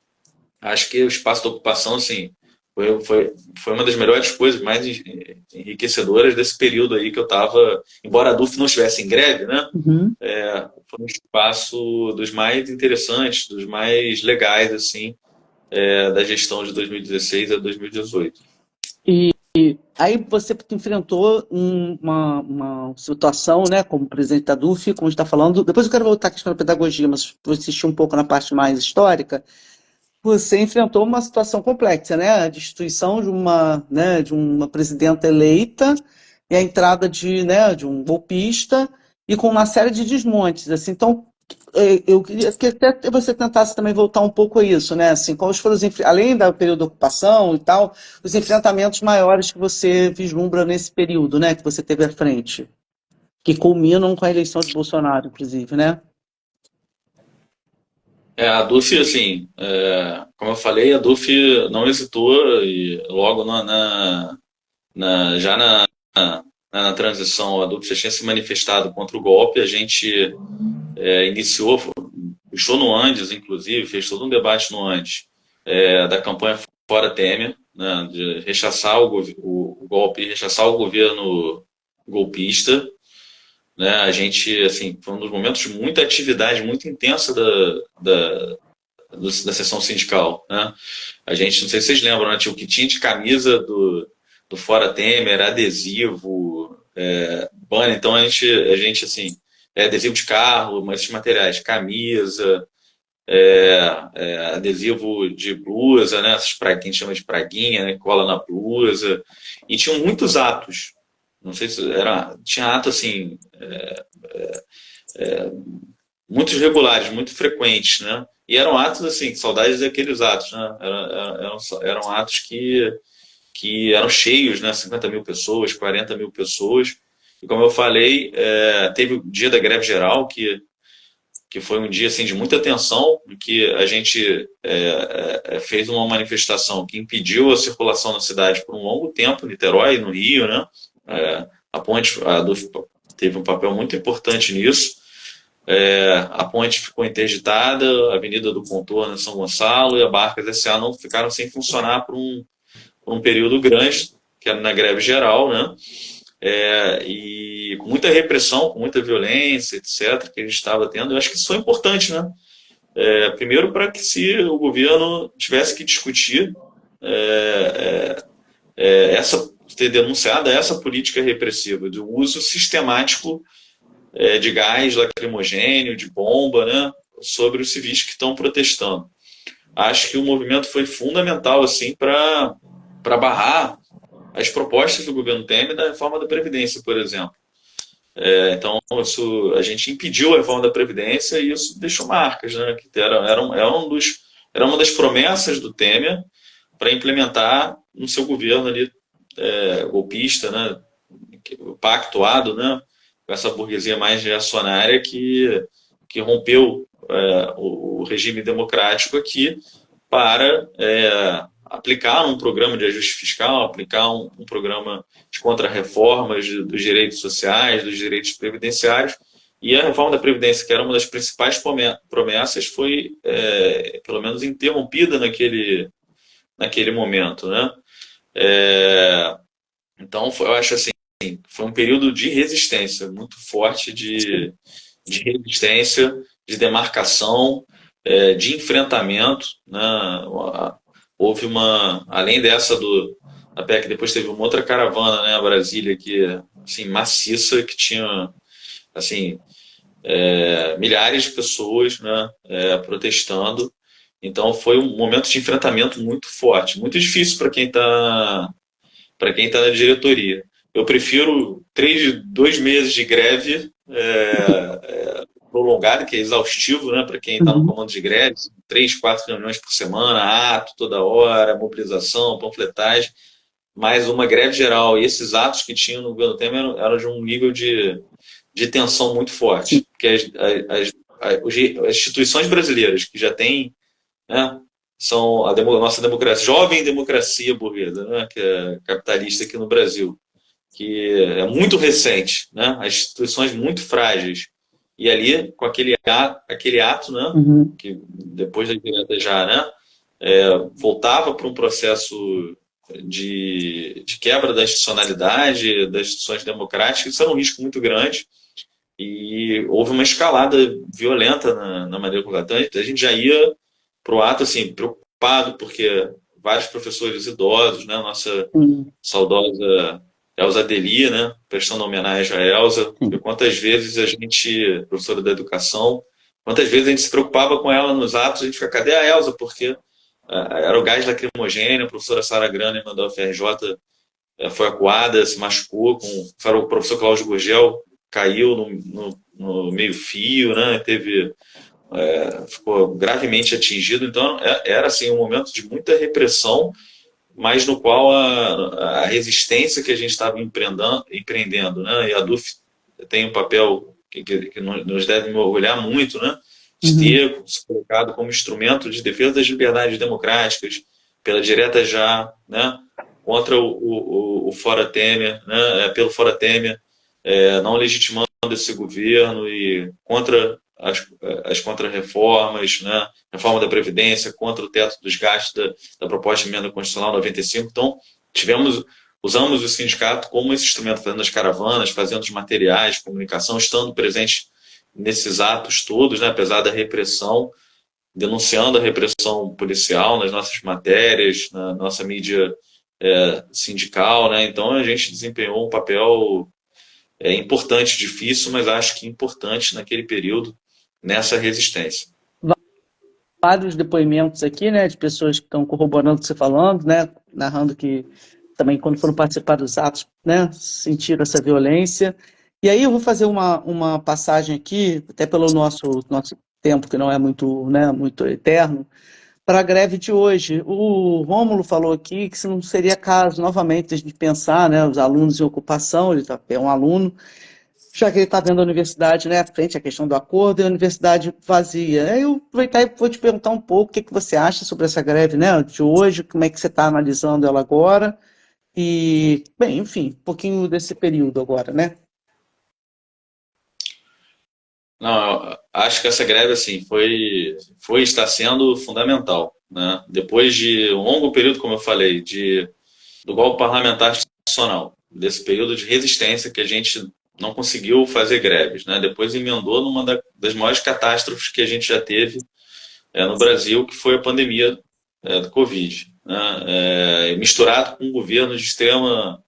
S2: o espaço da ocupação, assim, foi uma das melhores coisas, mais enriquecedoras desse período aí que eu estava, embora a DUF não estivesse em greve, né?
S1: Uhum.
S2: Foi um espaço dos mais interessantes, dos mais legais, assim, da gestão de 2016 a 2018.
S1: Aí você enfrentou uma situação, né, como presidente da DUF, como a gente está falando. Depois eu quero voltar à questão da pedagogia, mas vou insistir um pouco na parte mais histórica. Você enfrentou uma situação complexa, né? A destituição de uma presidenta eleita e a entrada de um golpista e com uma série de desmontes, assim. Então, eu queria que até você tentasse também voltar um pouco a isso, né? Assim, quais foram além do período da ocupação e tal, os enfrentamentos maiores que você vislumbra nesse período, né? Que você teve à frente, que culminam com a eleição de Bolsonaro, inclusive, né?
S2: A DUF, assim, como eu falei, a DUF não hesitou e logo já na transição, a DUF já tinha se manifestado contra o golpe, a gente iniciou, puxou no Andes, inclusive, fez todo um debate no Andes da campanha Fora Temer, né, de rechaçar o golpe, rechaçar o governo golpista. né? A gente, assim, foi um dos momentos de muita atividade, muito intensa da sessão sindical, né? A gente, não sei se vocês lembram, né? Tinha o que tinha de camisa do Fora Temer, adesivo, banner. Então a gente assim, adesivo de carro, mas esses materiais, camisa, adesivo de blusa, né? Essas que a gente chama de praguinha, né? Cola na blusa. E tinham muitos atos. Não sei se era. Tinha ato assim, muitos regulares, muito frequentes, né? E eram atos assim, saudades daqueles atos, né? Eram atos que eram cheios, né? 50 mil pessoas, 40 mil pessoas. E como eu falei, teve o dia da greve geral, que foi um dia assim, de muita tensão, em que a gente fez uma manifestação que impediu a circulação na cidade por um longo tempo, Niterói, no Rio, né? A ponte teve um papel muito importante nisso. A ponte ficou interditada, a Avenida do Contorno, São Gonçalo e a Barcas S.A. não ficaram sem funcionar por um período grande, que era na greve geral, né? E com muita repressão, com muita violência, etc., que a gente estava tendo. Eu acho que isso foi importante, né? Primeiro, para que se o governo tivesse que discutir ter denunciado essa política repressiva, do uso sistemático de gás lacrimogênio, de bomba, né? Sobre os civis que estão protestando. Acho que o movimento foi fundamental assim para barrar as propostas do governo Temer da reforma da Previdência, por exemplo. Então, a gente impediu a reforma da Previdência e isso deixou marcas, né? Que era uma das promessas do Temer para implementar no seu governo ali, golpista, né? Pactuado, né? Com essa burguesia mais reacionária que rompeu o regime democrático aqui para aplicar um programa de ajuste fiscal, aplicar um programa de contra-reformas dos direitos sociais, dos direitos previdenciários. E a reforma da Previdência, que era uma das principais promessas, foi, pelo menos, interrompida naquele momento, né? Então, eu acho assim, foi um período de resistência muito forte, de resistência, de demarcação, de enfrentamento, né? Houve além da PEC, depois teve uma outra caravana, né, a Brasília, que assim, maciça, que tinha assim, milhares de pessoas, né, protestando. Então foi um momento de enfrentamento muito forte, muito difícil para quem tá na diretoria. Eu prefiro 2 meses de greve prolongado, que é exaustivo, né, para quem está no
S1: Uhum.
S2: comando de greve, 3, 4 reuniões por semana, ato toda hora, mobilização, panfletagem, mas uma greve geral. E esses atos que tinham no governo Temer eram de um nível de tensão muito forte, porque as instituições brasileiras que já têm, né, são nossa democracia, jovem democracia burguesa, né, que é capitalista aqui no Brasil, que é muito recente, né? As instituições muito frágeis. E ali, com aquele ato, né?
S1: Uhum.
S2: Que depois da direta já, né? Voltava para um processo de quebra da institucionalidade, das instituições democráticas. Isso era um risco muito grande. E houve uma escalada violenta na maneira como então, a gente já ia para o ato assim, preocupado, porque vários professores idosos, né? Nossa
S1: Sim,
S2: saudosa Elza Deli, né? Prestando homenagem a Elza, porque
S1: sim.
S2: quantas vezes a gente, professora da educação, quantas vezes a gente se preocupava com ela nos atos, a gente fica, cadê a Elza? Porque era o gás lacrimogênio, a professora Sara Graneman da UFRJ foi acuada, se machucou, o professor Cláudio Gurgel caiu no meio-fio, né? Ficou gravemente atingido, então era assim um momento de muita repressão, mas no qual a resistência que a gente estava empreendendo, né? E a DUF tem um papel que nos deve me orgulhar muito, né? De
S1: Uhum.
S2: ter se colocado como instrumento de defesa das liberdades democráticas, pela direta já, né? Contra o Fora Temer, né? Pelo Fora Temer, não legitimando esse governo e contra as contra-reformas, né? Reforma da Previdência, contra o teto dos gastos da proposta de emenda constitucional 95. Então, tivemos usamos o sindicato como esse instrumento, fazendo as caravanas, fazendo os materiais de comunicação, estando presente nesses atos todos, né, apesar da repressão, denunciando a repressão policial nas nossas matérias, na nossa mídia sindical, né? Então a gente desempenhou um papel importante, difícil, mas acho que importante naquele período, nessa resistência.
S1: Vários depoimentos aqui, né, de pessoas que estão corroborando o que você falando, né, narrando que também quando foram participar dos atos, né, sentiram essa violência. E aí eu vou fazer uma passagem aqui, até pelo nosso tempo, que não é muito, né, muito eterno, para a greve de hoje. O Rômulo falou aqui que se não seria caso, novamente, de pensar, né, os alunos em ocupação, ele é um aluno, já que ele está vendo a universidade, né, frente à questão do acordo e a universidade vazia. Aí eu aproveitar e vou te perguntar um pouco o que você acha sobre essa greve, né, de hoje, como é que você está analisando ela agora e, bem, enfim, um pouquinho desse período agora, né?
S2: Não, acho que essa greve assim está sendo fundamental, né? Depois de um longo período, como eu falei, do golpe parlamentar institucional, desse período de resistência que a gente não conseguiu fazer greves, né? Depois emendou numa das maiores catástrofes que a gente já teve no Brasil, que foi a pandemia do Covid, né? Misturado com um governo de extrema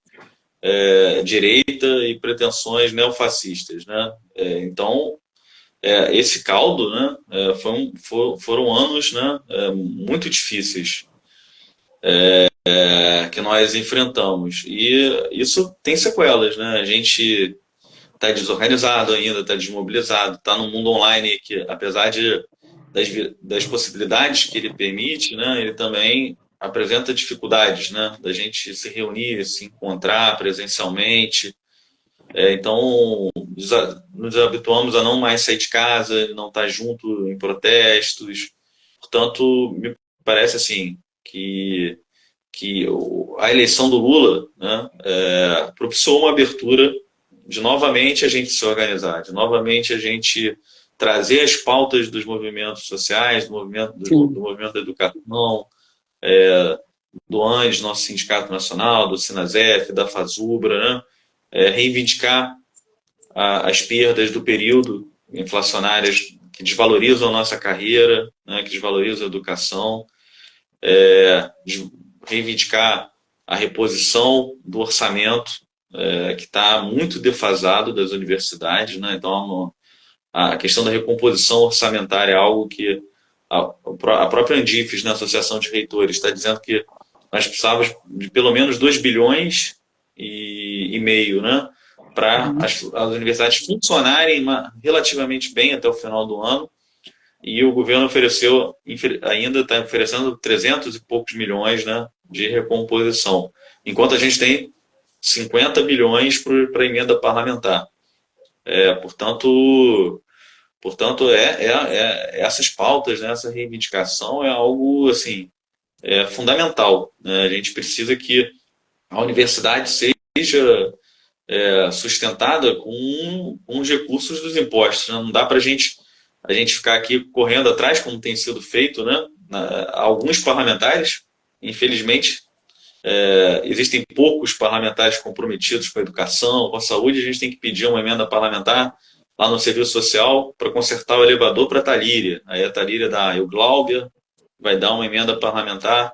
S2: direita e pretensões neofascistas, né? Então esse caldo, né, foram anos, né, muito difíceis que nós enfrentamos. E isso tem sequelas, né? A gente está desorganizado ainda, está desmobilizado, está num mundo online que, apesar das possibilidades que ele permite, né, ele também apresenta dificuldades, né, da gente se reunir, se encontrar presencialmente. Então, nos habituamos a não mais sair de casa, não estar junto em protestos. Portanto, me parece assim que a eleição do Lula, né, propiciou uma abertura de novamente a gente se organizar, de novamente a gente trazer as pautas dos movimentos sociais, do movimento da educação, do ANES, nosso Sindicato Nacional, do Sinasef, da FASUBRA, né, reivindicar as perdas do período inflacionárias que desvalorizam a nossa carreira, né, que desvalorizam a educação, reivindicar a reposição do orçamento, que está muito defasado das universidades, né? Então, a questão da recomposição orçamentária é algo que a própria Andifes, na Associação de Reitores, está dizendo que nós precisávamos de pelo menos 2 bilhões e meio, né, para as universidades funcionarem relativamente bem até o final do ano, e o governo ainda está oferecendo 300 e poucos milhões, né, de recomposição, enquanto a gente tem 50 bilhões para a emenda parlamentar. Portanto, essas pautas, né, essa reivindicação é algo assim, fundamental, né? A gente precisa que a universidade seja sustentada com os recursos dos impostos, né? Não dá para a gente ficar aqui correndo atrás, como tem sido feito, né? Alguns parlamentares, infelizmente, existem poucos parlamentares comprometidos com a educação, com a saúde. A gente tem que pedir uma emenda parlamentar lá no Serviço Social para consertar o elevador para a Talíria. Aí a Talíria da Eugláubia vai dar uma emenda parlamentar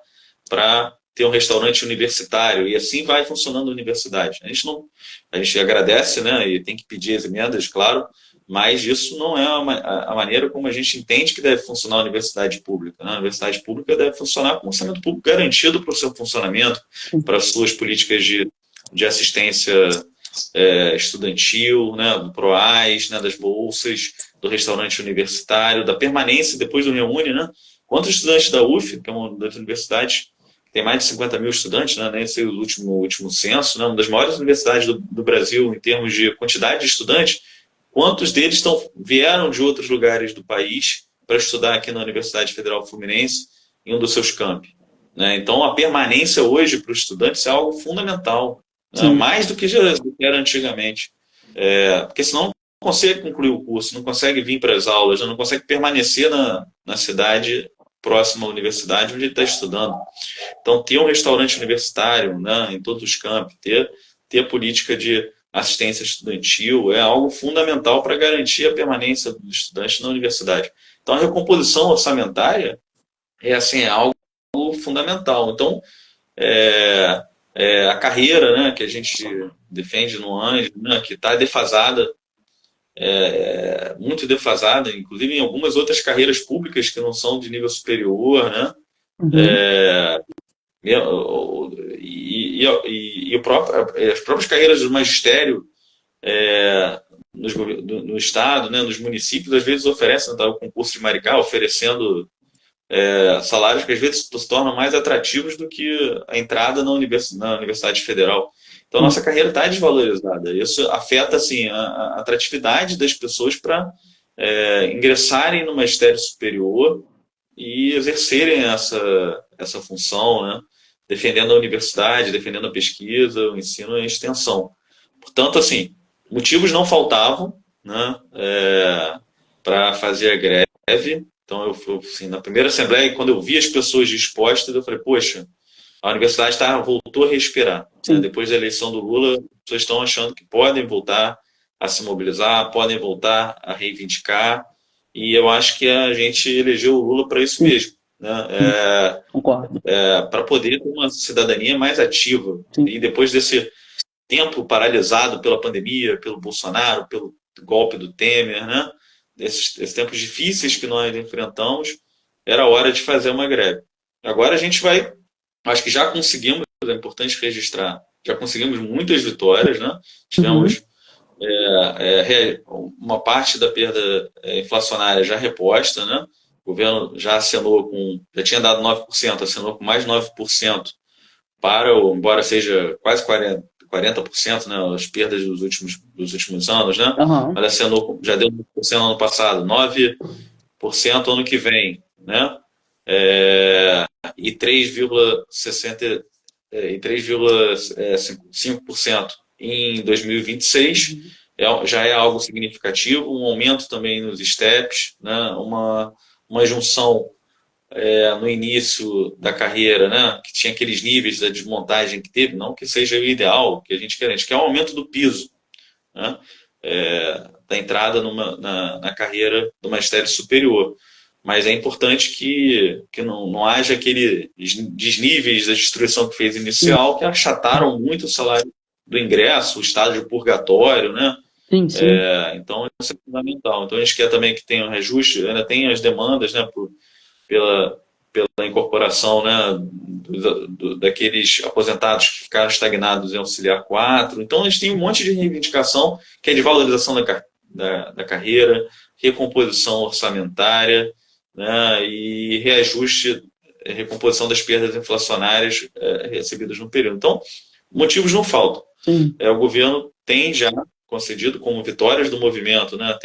S2: para ter um restaurante universitário, e assim vai funcionando a universidade. A gente agradece, né, e tem que pedir as emendas, claro, mas isso não é a maneira como a gente entende que deve funcionar a universidade pública, né? A universidade pública deve funcionar com um orçamento público garantido para o seu funcionamento, para as suas políticas de assistência estudantil, né, do PROAS, né, das bolsas, do restaurante universitário, da permanência depois do Reúne, né? Quantos estudantes da UF, que é uma das universidades que tem mais de 50 mil estudantes, né, nesse último censo, né, uma das maiores universidades do Brasil em termos de quantidade de estudantes, quantos deles vieram de outros lugares do país para estudar aqui na Universidade Federal Fluminense, em um dos seus campi, né? Então, a permanência hoje para os estudantes é algo fundamental, né? Mais do que era antigamente. Porque senão não consegue concluir o curso, não consegue vir para as aulas, não consegue permanecer na cidade próximo à universidade onde ele está estudando. Então, ter um restaurante universitário, né, em todos os campos, ter política de assistência estudantil é algo fundamental para garantir a permanência do estudante na universidade. Então, a recomposição orçamentária é, assim, é algo fundamental. Então, a carreira, né, que a gente defende no Anjo, né, que está defasada, muito defasada, inclusive em algumas outras carreiras públicas que não são de nível superior, né?
S1: Uhum.
S2: As próprias carreiras do magistério no estado, né, nos municípios, às vezes oferecem, tá, o concurso de Maricá, oferecendo salários que às vezes se tornam mais atrativos do que a entrada na Universidade Federal. Então, a nossa carreira está desvalorizada. Isso afeta assim, a atratividade das pessoas para ingressarem no magistério superior e exercerem essa função, né? Defendendo a universidade, defendendo a pesquisa, o ensino e a extensão. Portanto, assim, motivos não faltavam, né, para fazer a greve. Então, assim, na primeira assembleia, quando eu vi as pessoas dispostas, eu falei, poxa, a universidade voltou a respirar. Né? Depois da eleição do Lula, as pessoas estão achando que podem voltar a se mobilizar, podem voltar a reivindicar, e eu acho que a gente elegeu o Lula para isso mesmo. Né?
S1: Concordo.
S2: Para poder ter uma cidadania mais ativa.
S1: Sim.
S2: E depois desse tempo paralisado pela pandemia, pelo Bolsonaro, pelo golpe do Temer, né? Esses tempos difíceis que nós enfrentamos, era hora de fazer uma greve. Agora a gente vai, acho que já conseguimos, é importante registrar, já conseguimos muitas vitórias, né? Tivemos uma parte da perda inflacionária já reposta, né? O governo já assinou já tinha dado 9%, assinou com mais 9% embora seja quase 40%, né, as perdas dos últimos anos, né?
S1: Uhum.
S2: Mas assinou, já deu 9% no ano passado, 9% ano que vem, né? E 3,5% em 2026 já é algo significativo, um aumento também nos STEPs, né? Uma junção no início da carreira, né, que tinha aqueles níveis da desmontagem que teve, não que seja o ideal, que a gente quer um aumento do piso, né, da entrada na carreira do magistério superior. Mas é importante que não haja aqueles desníveis da destruição que fez inicial, que achataram muito o salário do ingresso, o estado de purgatório, né?
S1: Sim, sim.
S2: Então, isso é fundamental. Então, a gente quer também que tenha um reajuste, ainda tem as demandas, né, pela incorporação, né, daqueles aposentados que ficaram estagnados em auxiliar 4. Então, a gente tem um monte de reivindicação que é de valorização da carreira, recomposição orçamentária, né, e reajuste, recomposição das perdas inflacionárias recebidas no período. Então, motivos não faltam. O governo tem já concedido como vitórias do movimento, né,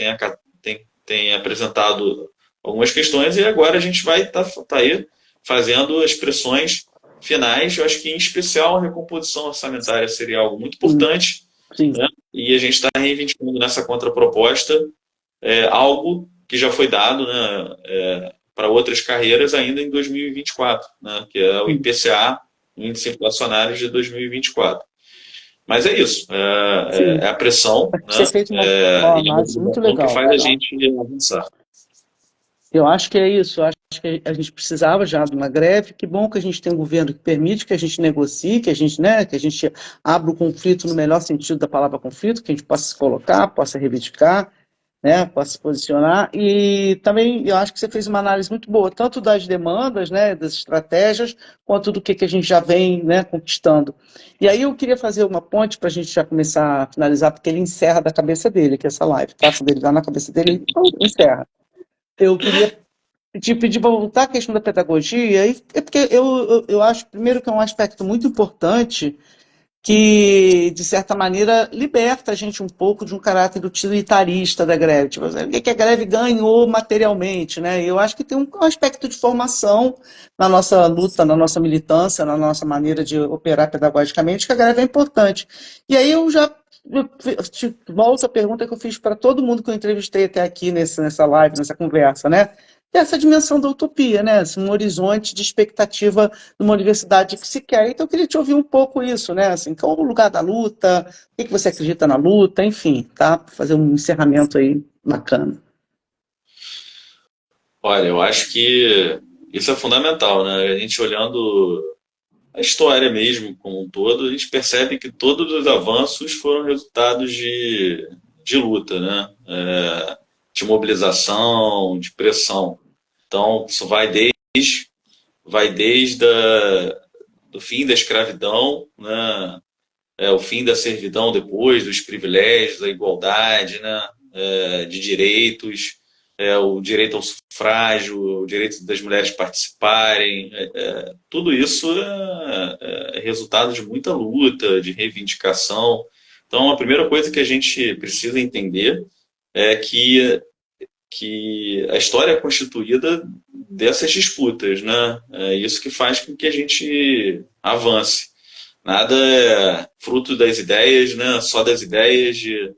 S2: tem apresentado algumas questões, e agora a gente vai estar aí fazendo as pressões finais. Eu acho que, em especial, a recomposição orçamentária seria algo muito importante, né? E a gente está reivindicando nessa contraproposta algo que já foi dado, né, para outras carreiras ainda em 2024, né, que é o IPCA, Índice Inflacionário de 2024. Mas é isso, é a pressão, né,
S1: Você fez uma análise muito legal,
S2: que faz a gente avançar.
S1: Eu acho que é isso, eu acho que a gente precisava já de uma greve. Que bom que a gente tem um governo que permite que a gente negocie, que a gente, né, que a gente abra o conflito no melhor sentido da palavra conflito, que a gente possa se colocar, possa reivindicar, né, possa se posicionar. E também eu acho que você fez uma análise muito boa, tanto das demandas, né, das estratégias, quanto do que a gente já vem, né, conquistando. E aí eu queria fazer uma ponte para a gente já começar a finalizar, porque ele encerra da cabeça dele, que essa live, traça dele lá na cabeça dele e encerra. Eu queria te pedir para voltar à questão da pedagogia, porque eu acho, primeiro, que é um aspecto muito importante que, de certa maneira, liberta a gente um pouco de um caráter utilitarista da greve. Tipo, o que a greve ganhou materialmente, né? Eu acho que tem um aspecto de formação na nossa luta, na nossa militância, na nossa maneira de operar pedagogicamente, que a greve é importante. E aí eu volto à pergunta que eu fiz para todo mundo que eu entrevistei até aqui nessa live, nessa conversa, né? E essa dimensão da utopia, né? Assim, um horizonte de expectativa de uma universidade que se quer. Então, eu queria te ouvir um pouco isso, né? Assim, qual é o lugar da luta, o que você acredita na luta, enfim, tá? Fazer um encerramento aí bacana.
S2: Olha, eu acho que isso é fundamental, né? A gente olhando a história mesmo como um todo, a gente percebe que todos os avanços foram resultados de luta, né? De mobilização, de pressão. Então, isso vai desde do fim da escravidão, né? O fim da servidão depois, dos privilégios, da igualdade, né? De direitos, o direito ao sufrágio, o direito das mulheres participarem. Tudo isso é resultado de muita luta, de reivindicação. Então, a primeira coisa que a gente precisa entender é que a história é constituída dessas disputas, né? É isso que faz com que a gente avance. Nada é fruto das ideias, né? Só das ideias de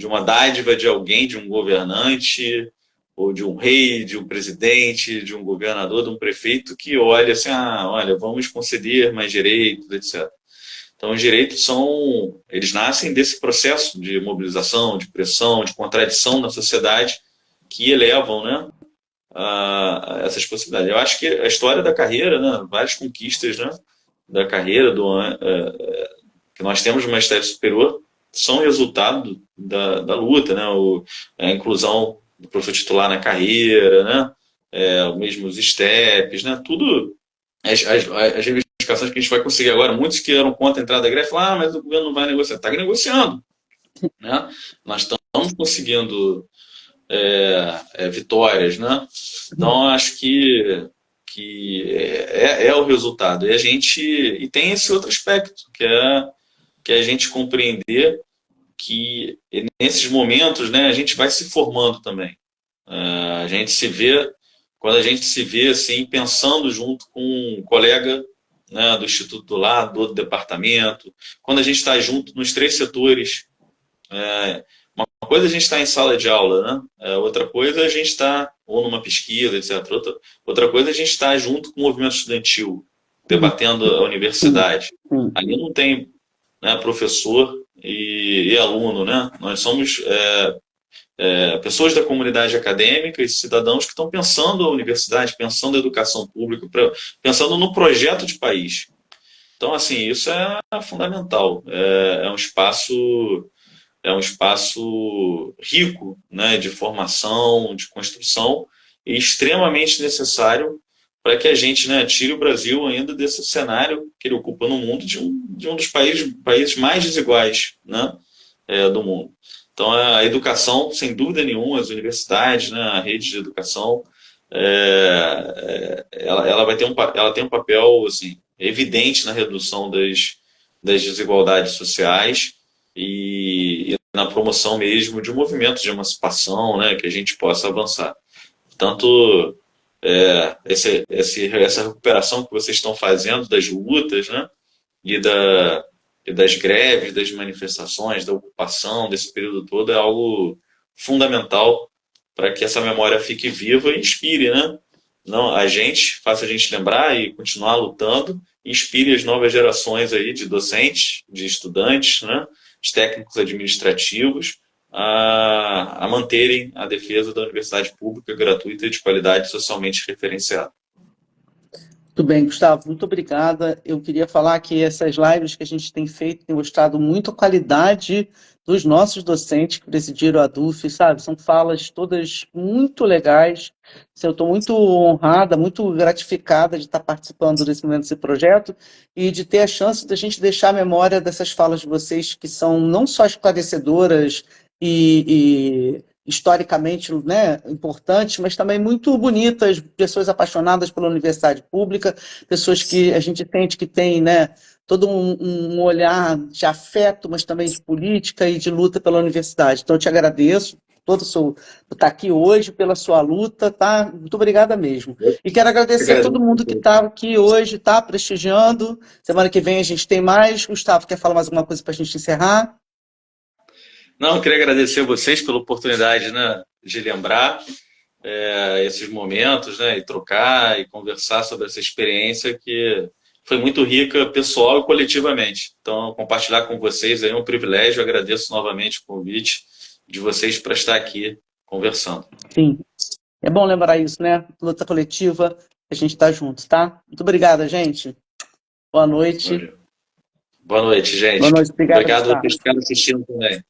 S2: uma dádiva de alguém, de um governante, ou de um rei, de um presidente, de um governador, de um prefeito que olha assim, olha, vamos conceder mais direitos, etc. Então, os direitos eles nascem desse processo de mobilização, de pressão, de contradição na sociedade que elevam, né, a essas possibilidades. Eu acho que a história da carreira, né, várias conquistas, né, da carreira que nós temos no magistério superior são resultado da luta, né, a inclusão do professor titular na carreira, né, mesmo os STEPs, né, tudo as reivindicações que a gente vai conseguir agora. Muitos que eram contra a entrada da greve falam, mas o governo não vai negociar. Está negociando, né? Nós estamos conseguindo vitórias, né? Então, acho que é o resultado. E tem esse outro aspecto, que é a gente compreender que nesses momentos, né, a gente vai se formando também. A gente se vê, quando a gente se vê assim, pensando junto com um colega, né, do instituto do lado, do outro departamento, quando a gente está junto nos três setores. Uma coisa é a gente estar em sala de aula, né? Outra coisa é a gente estar ou numa pesquisa, etc. Outra coisa é a gente estar junto com o movimento estudantil, debatendo a universidade.
S1: Sim.
S2: Ali não tem, né, professor e aluno, né? Nós somos pessoas da comunidade acadêmica e cidadãos que estão pensando a universidade, pensando a educação pública, pensando no projeto de país. Então, assim, isso é fundamental. É um espaço rico, né, de formação, de construção, e extremamente necessário para que a gente, né, tire o Brasil ainda desse cenário que ele ocupa no mundo de um dos países mais desiguais, né, do mundo. Então, a educação, sem dúvida nenhuma, as universidades, né, a rede de educação, ela tem um papel assim, evidente na redução das desigualdades sociais e na promoção mesmo de movimentos de emancipação, né, que a gente possa avançar. Tanto essa recuperação que vocês estão fazendo das lutas, né, e, e das greves, das manifestações, da ocupação, desse período todo, é algo fundamental para que essa memória fique viva e inspire, né? Não, faça a gente lembrar e continuar lutando, inspire as novas gerações aí de docentes, de estudantes, né, de técnicos administrativos, a manterem a defesa da universidade pública, gratuita e de qualidade socialmente referenciada.
S1: Muito bem, Gustavo, muito obrigada. Eu queria falar que essas lives que a gente tem feito têm mostrado muito a qualidade dos nossos docentes que presidiram a DUF, sabe? São falas todas muito legais. Assim, eu estou muito honrada, muito gratificada de estar participando desse momento desse projeto e de ter a chance de a gente deixar a memória dessas falas de vocês que são não só esclarecedoras e historicamente, né, importantes, mas também muito bonitas, pessoas apaixonadas pela universidade pública, pessoas que a gente sente que tem, né, todo um olhar de afeto, mas também de política e de luta pela universidade. Então, eu te agradeço por estar aqui hoje, pela sua luta, tá? Muito obrigada mesmo. E quero agradecer a todo mundo que está aqui hoje, tá? Prestigiando. Semana que vem a gente tem mais. Gustavo, quer falar mais alguma coisa para a gente encerrar?
S2: Não, eu queria agradecer a vocês pela oportunidade, né, de lembrar. esses momentos, né? E trocar e conversar sobre essa experiência que foi muito rica, pessoal e coletivamente. Então, compartilhar com vocês aí é um privilégio. Eu agradeço novamente o convite de vocês para estar aqui conversando.
S1: Sim. É bom lembrar isso, né? Luta coletiva, a gente está junto, tá? Muito obrigada, gente. Boa noite.
S2: Valeu. Boa noite,
S1: Boa
S2: gente.
S1: noite, obrigada por
S2: Obrigado a
S1: estar.
S2: vocês que ficaram assistindo também.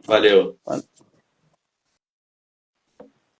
S2: Valeu.